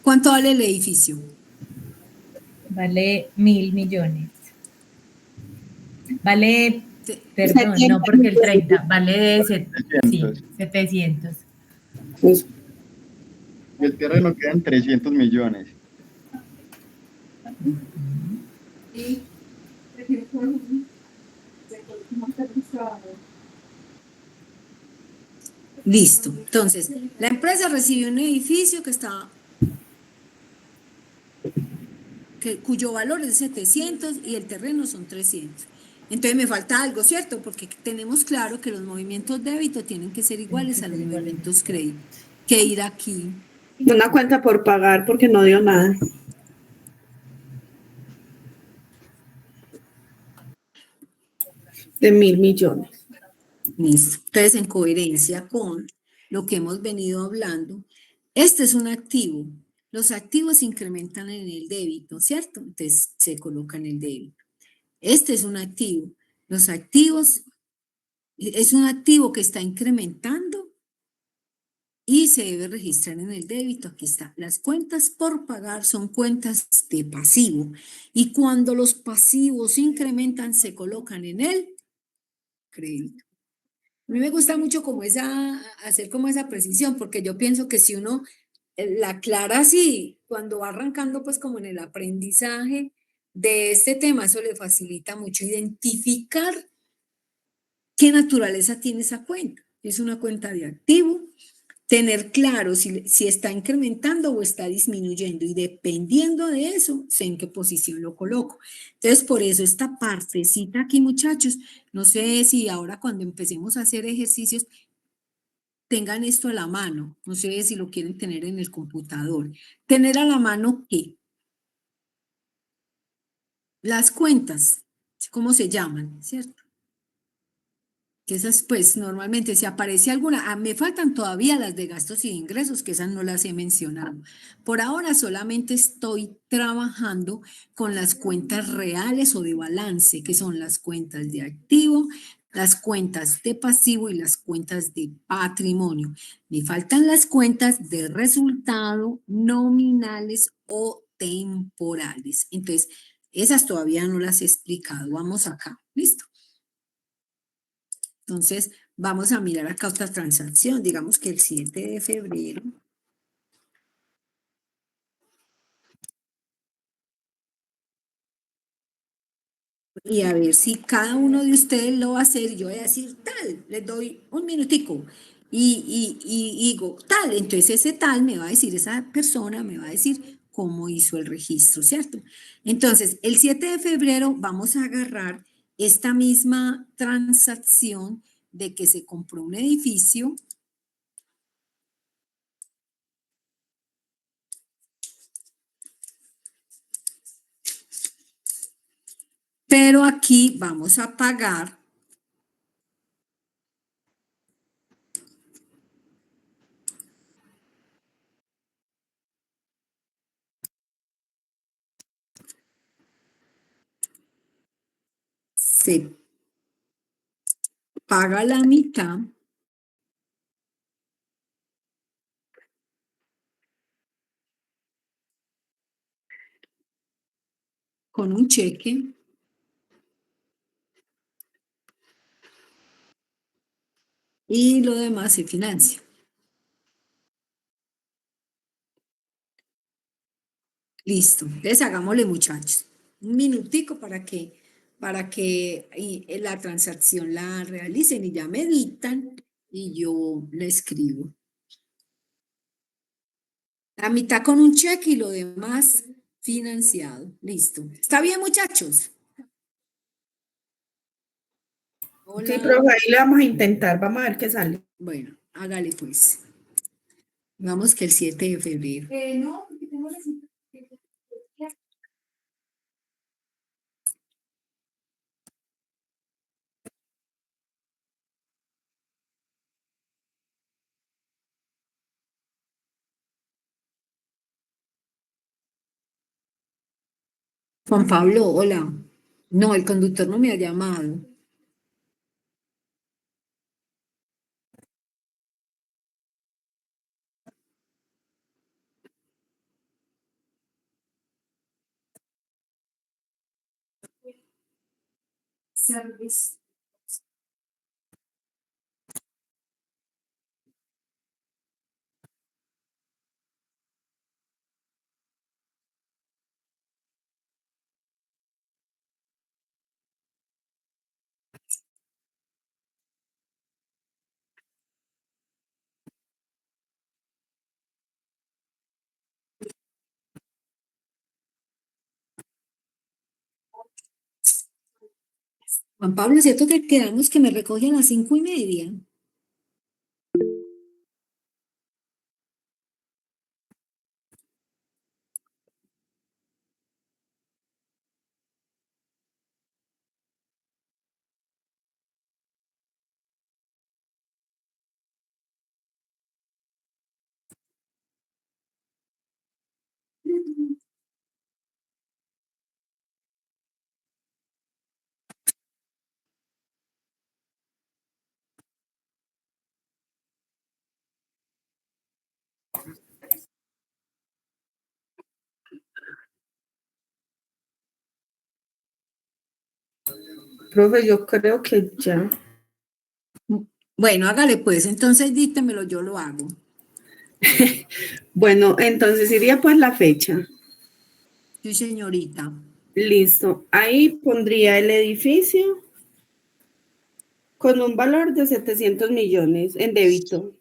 ¿Cuánto vale el edificio? Vale 1.000 millones. Vale, perdón, no porque el 30, vale de 700. Y el terreno queda en 300 millones. Listo. Entonces, la empresa recibió un edificio cuyo valor es 700 y el terreno son 300. Entonces me falta algo, ¿cierto? Porque tenemos claro que los movimientos débito tienen que ser iguales a los movimientos crédito. ¿Qué ir aquí? Una cuenta por pagar porque no dio nada. De 1.000 millones. Listo. Entonces, en coherencia con lo que hemos venido hablando, este es un activo. Los activos se incrementan en el débito, ¿cierto? Entonces, se coloca en el débito. Este es un activo. Los activos es un activo que está incrementando y se debe registrar en el débito. Aquí está. Las cuentas por pagar son cuentas de pasivo y cuando los pasivos se incrementan se colocan en el crédito. A mí me gusta mucho hacer como esa precisión, porque yo pienso que si uno la aclara así, cuando va arrancando pues como en el aprendizaje de este tema, eso le facilita mucho identificar qué naturaleza tiene esa cuenta. es una cuenta de activo, tener claro si está incrementando o está disminuyendo y dependiendo de eso, sé en qué posición lo coloco. Entonces, por eso esta partecita aquí, muchachos, no sé si ahora cuando empecemos a hacer ejercicios tengan esto a la mano, no sé si lo quieren tener en el computador. Tener a la mano, ¿qué? Las cuentas, ¿cómo se llaman? ¿Cierto? Que esas, pues, normalmente si aparece alguna, me faltan todavía las de gastos y ingresos, que esas no las he mencionado. Por ahora solamente estoy trabajando con las cuentas reales o de balance, que son las cuentas de activo, las cuentas de pasivo y las cuentas de patrimonio. Me faltan las cuentas de resultado, nominales o temporales. Entonces, esas todavía no las he explicado. Vamos acá, ¿listo? Entonces, vamos a mirar acá otra transacción. Digamos que el 7 de febrero. Y a ver si cada uno de ustedes lo va a hacer. Yo voy a decir tal, les doy un minutico. Y digo tal. Entonces, ese tal me va a decir, esa persona me va a decir cómo hizo el registro, ¿cierto? Entonces, el 7 de febrero vamos a agarrar esta misma transacción de que se compró un edificio. Pero aquí vamos a pagar se paga la mitad con un cheque y lo demás se financia. Listo. Entonces hagámosle, muchachos. Un minutico para que la transacción la realicen y ya me dictan y yo le escribo. La mitad con un cheque y lo demás financiado. Listo. ¿Está bien, muchachos? Hola. Sí, profe, ahí le vamos a intentar, vamos a ver qué sale. Bueno, hágale pues. Vamos que el 7 de febrero. No, porque tengo la cita. Juan Pablo, hola. No, el conductor no me ha llamado. Service. Juan Pablo, ¿es cierto que quedamos que me recogen a las 5:30? Profe, yo creo que ya. Bueno, hágale pues, entonces dítemelo, yo lo hago. Bueno, entonces iría pues la fecha. Sí, señorita. Listo. Ahí pondría el edificio. con un valor de 700 millones en débito.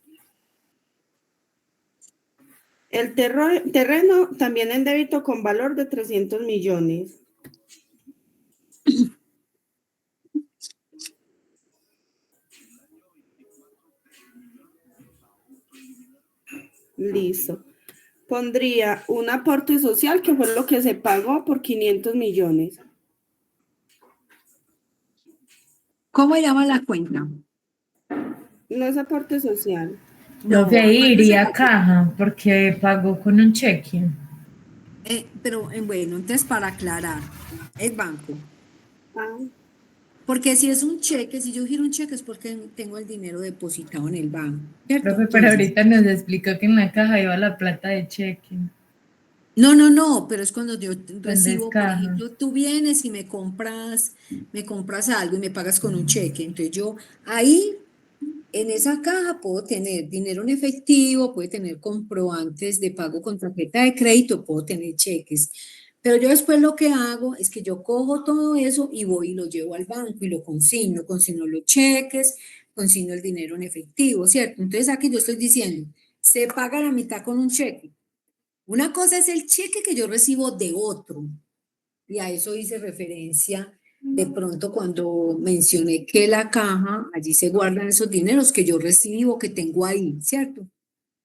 El terreno también en débito con valor de 300 millones. Listo. Pondría un aporte social que fue lo que se pagó por 500 millones. ¿Cómo llama la cuenta? No es aporte social. Profe, ¿cuál es iría el a caja porque pagó con un cheque. Pero bueno, entonces para aclarar, es banco. Ah, Porque si es un cheque, si yo giro un cheque es porque tengo el dinero depositado en el banco, ¿cierto? Profe, pero Entonces, ahorita nos explicó que en la caja iba la plata de cheque. no, pero es cuando yo ¿Dónde es recibo, por caja? ejemplo, tú vienes y me compras algo y me pagas con un cheque. Entonces yo ahí en esa caja puedo tener dinero en efectivo, puedo tener comprobantes de pago con tarjeta de crédito, puedo tener cheques. Pero yo después lo que hago es que yo cojo todo eso y voy y lo llevo al banco y lo consigno los cheques, consigno el dinero en efectivo, ¿cierto? Entonces aquí yo estoy diciendo, se paga la mitad con un cheque. Una cosa es el cheque que yo recibo de otro, y a eso hice referencia de pronto cuando mencioné que la caja, allí se guardan esos dineros que yo recibo, que tengo ahí, ¿cierto?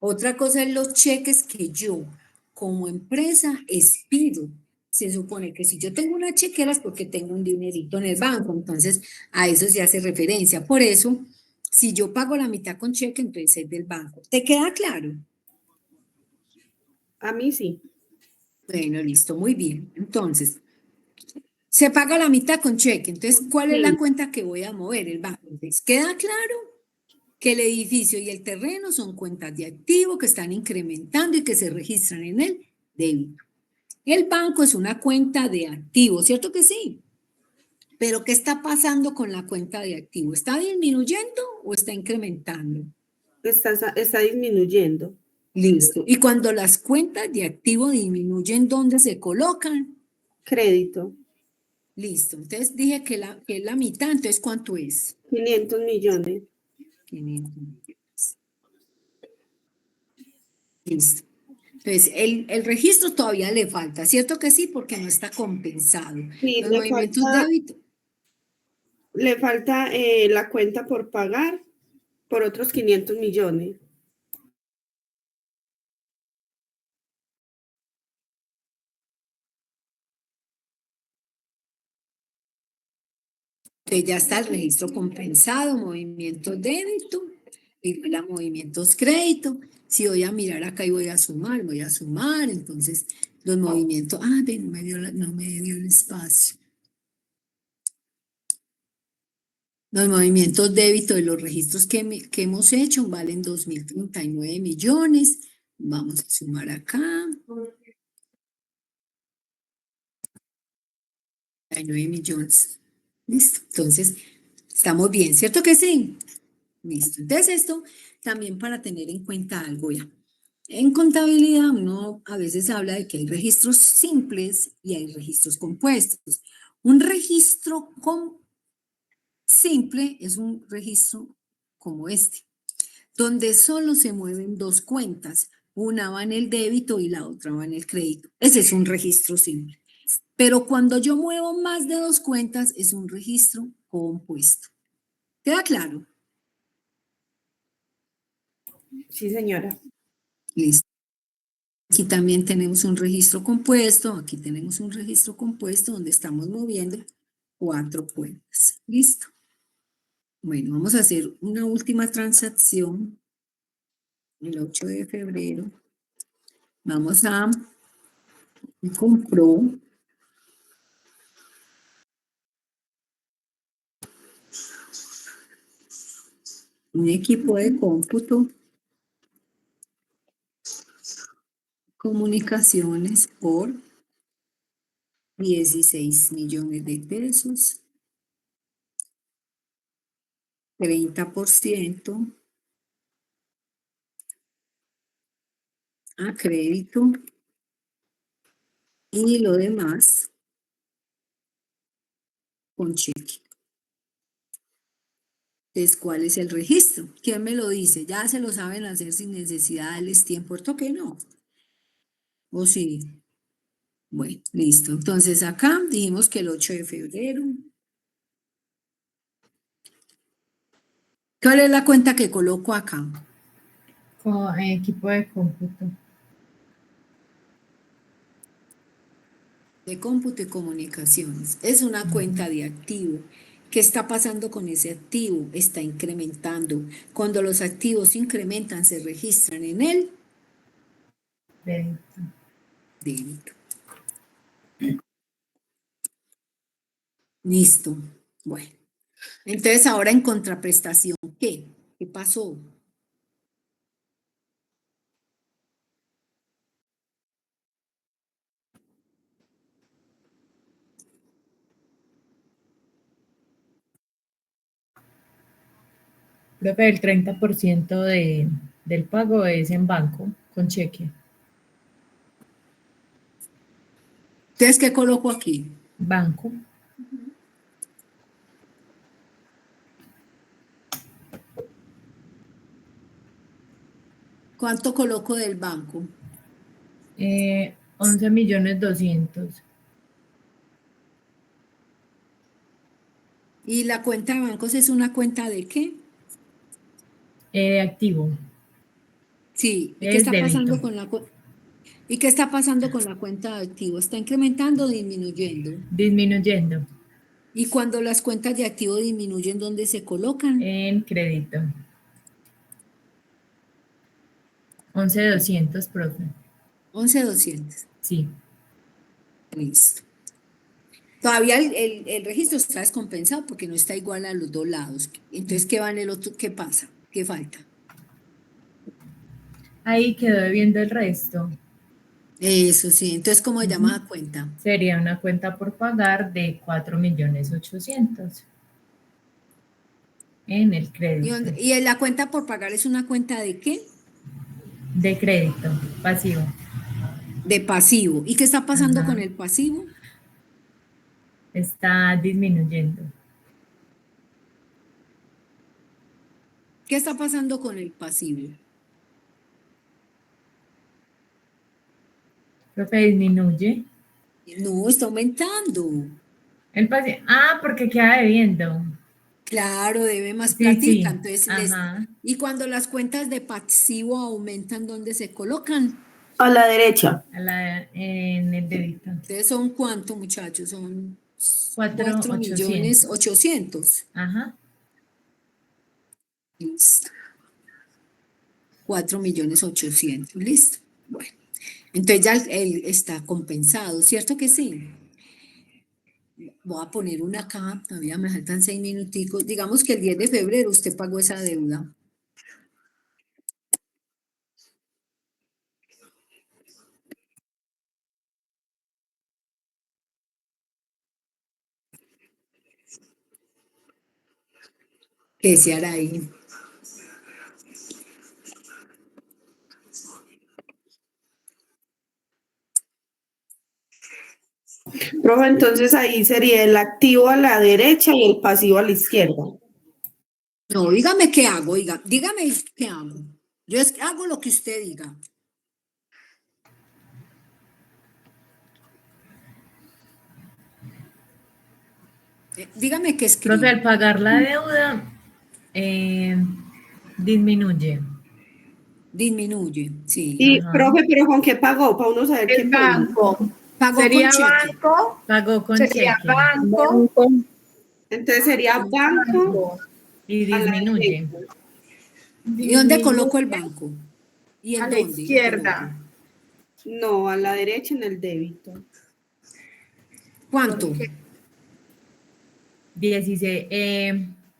Otra cosa es los cheques que yo como empresa expido. Se supone que si yo tengo una chequera es porque tengo un dinerito en el banco, entonces a eso se hace referencia. Por eso, si yo pago la mitad con cheque, entonces es del banco. ¿Te queda claro? a mí sí. Bueno, listo, muy bien. Entonces, se paga la mitad con cheque. Entonces, ¿cuál es la cuenta que voy a mover? El banco. Entonces, ¿queda claro que el edificio y el terreno son cuentas de activo que están incrementando y que se registran en el débito? El banco es una cuenta de activo, ¿cierto que sí? Pero ¿qué está pasando con la cuenta de activo? ¿Está disminuyendo o está incrementando? Está disminuyendo. Listo. Y cuando las cuentas de activo disminuyen, ¿dónde se colocan? Crédito, Listo. Entonces dije que es la mitad, entonces ¿cuánto es? 500 millones. 500 millones. Listo. Entonces, el registro todavía le falta, ¿cierto que sí? Porque no está compensado. Sí, Los movimientos débito. le falta la cuenta por pagar por otros 500 millones. Entonces ya está el registro compensado, movimientos débito, y los movimientos crédito. Si voy a mirar acá y voy a sumar, entonces los movimientos, ven, no me dio el espacio. Los movimientos débito de los registros que hemos hecho valen 2.039 millones. Vamos a sumar acá. 9 millones. Listo. Entonces, estamos bien, ¿cierto que sí? Listo. Entonces, esto también para tener en cuenta algo ya. En contabilidad, uno a veces habla de que hay registros simples y hay registros compuestos. Un registro simple es un registro como este, donde solo se mueven dos cuentas. Una va en el débito y la otra va en el crédito. Ese es un registro simple. Pero cuando yo muevo más de dos cuentas, es un registro compuesto. ¿Queda claro? Sí, señora. Listo. Aquí también tenemos un registro compuesto. Aquí tenemos un registro compuesto donde estamos moviendo cuatro cuentas. Listo. Bueno, vamos a hacer una última transacción. El 8 de febrero. Vamos a compró un equipo de cómputo, comunicaciones por 16 millones de pesos, 30% a crédito y lo demás con cheque. Entonces, ¿cuál es el registro? ¿Quién me lo dice? Ya se lo saben hacer sin necesidad de darles tiempo. ¿Esto qué no? ¿O sí? Bueno, listo. Entonces acá dijimos que el 8 de febrero. ¿Cuál es la cuenta que coloco acá? Con equipo de cómputo. De cómputo y comunicaciones. Es una cuenta de activo. ¿Qué está pasando con ese activo? Está incrementando. Cuando los activos se incrementan, se registran en el débito. Listo. Bueno. Entonces ahora en contraprestación, ¿qué? ¿Qué pasó? Profe, el 30% del pago es en banco, con cheque. Entonces, ¿qué coloco aquí? Banco. ¿Cuánto coloco del banco? 11.200.000. ¿Y la cuenta de bancos es una cuenta de qué? Activo. Sí. ¿Y qué Es está débito. pasando con la ¿Y qué está pasando con la cuenta de activo? ¿Está incrementando o disminuyendo? Disminuyendo. Y cuando las cuentas de activo disminuyen, ¿dónde se colocan? En crédito. 11.200, profe. 11.200. Sí. Listo. Todavía el registro está descompensado porque no está igual a los dos lados. Entonces, ¿qué va en el otro? ¿Qué pasa? ¿Qué falta? Ahí quedó debiendo el resto. Eso sí. Entonces, ¿cómo se llama la cuenta? Sería una cuenta por pagar de 4.800.000 en el crédito. ¿Y en la cuenta por pagar es una cuenta de qué? De crédito, pasivo. De pasivo. ¿Y qué está pasando Ajá. con el pasivo? Está disminuyendo. ¿Qué está pasando con el pasivo? Profe, disminuye. No, está aumentando. El pasivo. Ah, porque queda debiendo. Claro, debe más Sí, platica. sí. Entonces, Ajá. y cuando las cuentas de pasivo aumentan, ¿dónde se colocan? A la derecha. En el débito. Entonces, ¿son cuánto, muchachos? Son 4.800.000. 4.800.000. Ajá. Listo. 4.800.000. Listo. Bueno, entonces ya él está compensado, ¿cierto que sí? Voy a poner una acá, todavía me faltan 6 minuticos. Digamos que el 10 de febrero usted pagó esa deuda. ¿Qué se hará ahí? Profe, entonces ahí sería el activo a la derecha y el pasivo a la izquierda. No, dígame qué hago, dígame qué hago. Yo hago lo que usted diga. Dígame qué escribo. Profe, al pagar la deuda, disminuye. Disminuye, sí. Y, Ajá. profe, ¿pero con qué pagó? Para uno saber qué El pone. banco. Pagó Sería con cheque. banco. Pagó con Sería cheque. banco. Entonces sería banco Y a la disminuye. derecha. ¿Y dónde coloco el banco? ¿Y en A la dónde? izquierda. No, a la derecha en el débito. ¿Cuánto? 16,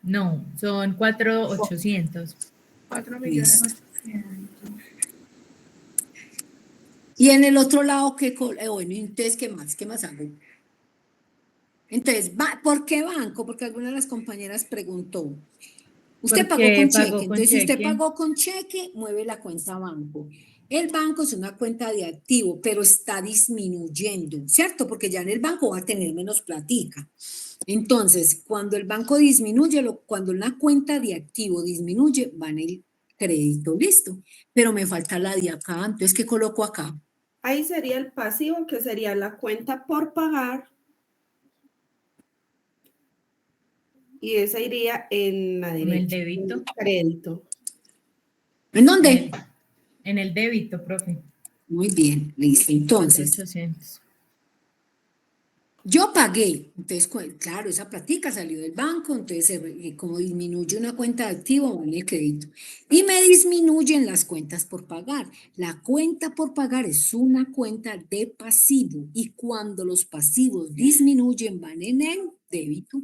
no, son 4.800. 4.800.000. Y en el otro lado, bueno, entonces, ¿qué más? ¿Qué más hago? Entonces, ¿por qué banco? Porque alguna de las compañeras preguntó. Usted pagó Porque con pagó cheque, con entonces si usted cheque. pagó con cheque, mueve la cuenta banco. El banco es una cuenta de activo, pero está disminuyendo, ¿cierto? Porque ya en el banco va a tener menos platica. Entonces, cuando el banco disminuye, cuando una cuenta de activo disminuye, va en el crédito, listo. Pero me falta la de acá, entonces, ¿qué coloco acá? Ahí sería el pasivo, que sería la cuenta por pagar. Y esa iría en la derecha. En el débito. En el crédito. ¿En dónde? En el débito, profe. Muy bien, listo. Entonces, 4.800. yo pagué, entonces, claro, esa platica salió del banco, entonces como disminuye una cuenta de activo, va en el crédito. Y me disminuyen las cuentas por pagar. La cuenta por pagar es una cuenta de pasivo y cuando los pasivos disminuyen, van en el débito.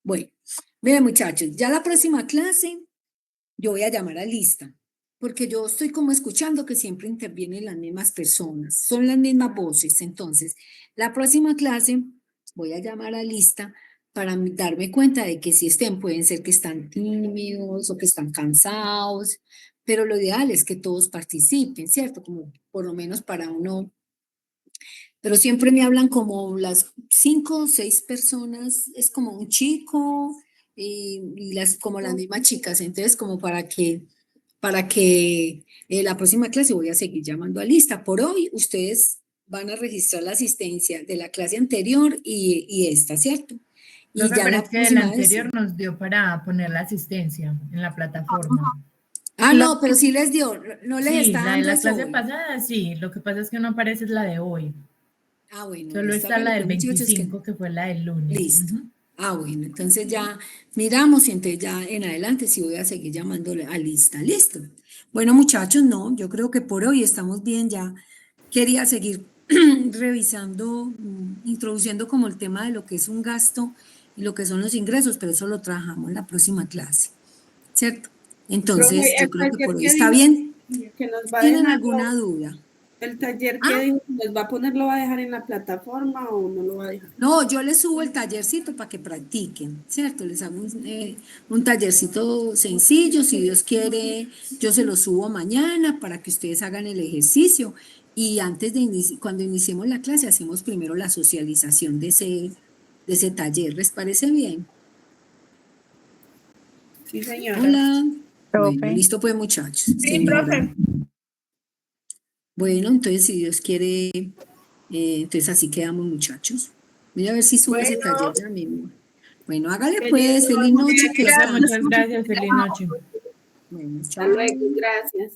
Bueno, miren muchachos, ya la próxima clase yo voy a llamar a lista, porque yo estoy como escuchando que siempre intervienen las mismas personas, son las mismas voces. Entonces, la próxima clase voy a llamar a lista para darme cuenta de que si estén, pueden ser que están tímidos o que están cansados, pero lo ideal es que todos participen, ¿cierto? Como por lo menos para uno. Pero siempre me hablan como las 5 o 6 personas, es como un chico y como las mismas chicas, entonces como para que la próxima clase voy a seguir llamando a lista. Por hoy ustedes van a registrar la asistencia de la clase anterior y esta, ¿cierto? Y Profe, ya pero la es que el próxima vez. anterior nos dio para poner la asistencia en la plataforma. Ah, no, pero sí les dio, no les Sí, está la de dando la eso clase hoy. pasada, sí. Lo que pasa es que no aparece la de hoy. Ah, bueno, Solo listo. está la del Hágale, pues, muchachos, 25, que fue la del lunes. listo. Ujú. Ah, bueno, entonces ya miramos y entonces ya en adelante sí voy a seguir llamándole a lista. Listo. Bueno, muchachos, no, yo creo que por hoy estamos bien ya. Quería seguir revisando, introduciendo como el tema de lo que es un gasto y lo que son los ingresos, pero eso lo trabajamos en la próxima clase, ¿cierto? Entonces, Profe, yo el creo que taller por hoy que está dijo bien. que nos va a ¿Tienen dejar, alguna duda? el taller que dijo que nos va a poner, ¿lo va a dejar en la plataforma o no lo va a dejar? No, yo les subo el tallercito para que practiquen, ¿cierto? Les hago un tallercito sencillo, si Dios quiere, yo se lo subo mañana para que ustedes hagan el ejercicio y antes de cuando iniciemos la clase hacemos primero la socialización de ese taller, ¿les parece bien? Sí, señora. Hola. Bueno, Profe. listo pues muchachos. Sí, Señora. profe. Bueno, entonces si Dios quiere, entonces así quedamos muchachos. Voy a ver si subo ese taller ya mismo. Bueno, hágale pues, feliz noche, que Profe, descanse. muchas gracias. Feliz noche. Bueno, Hasta chao. luego, gracias.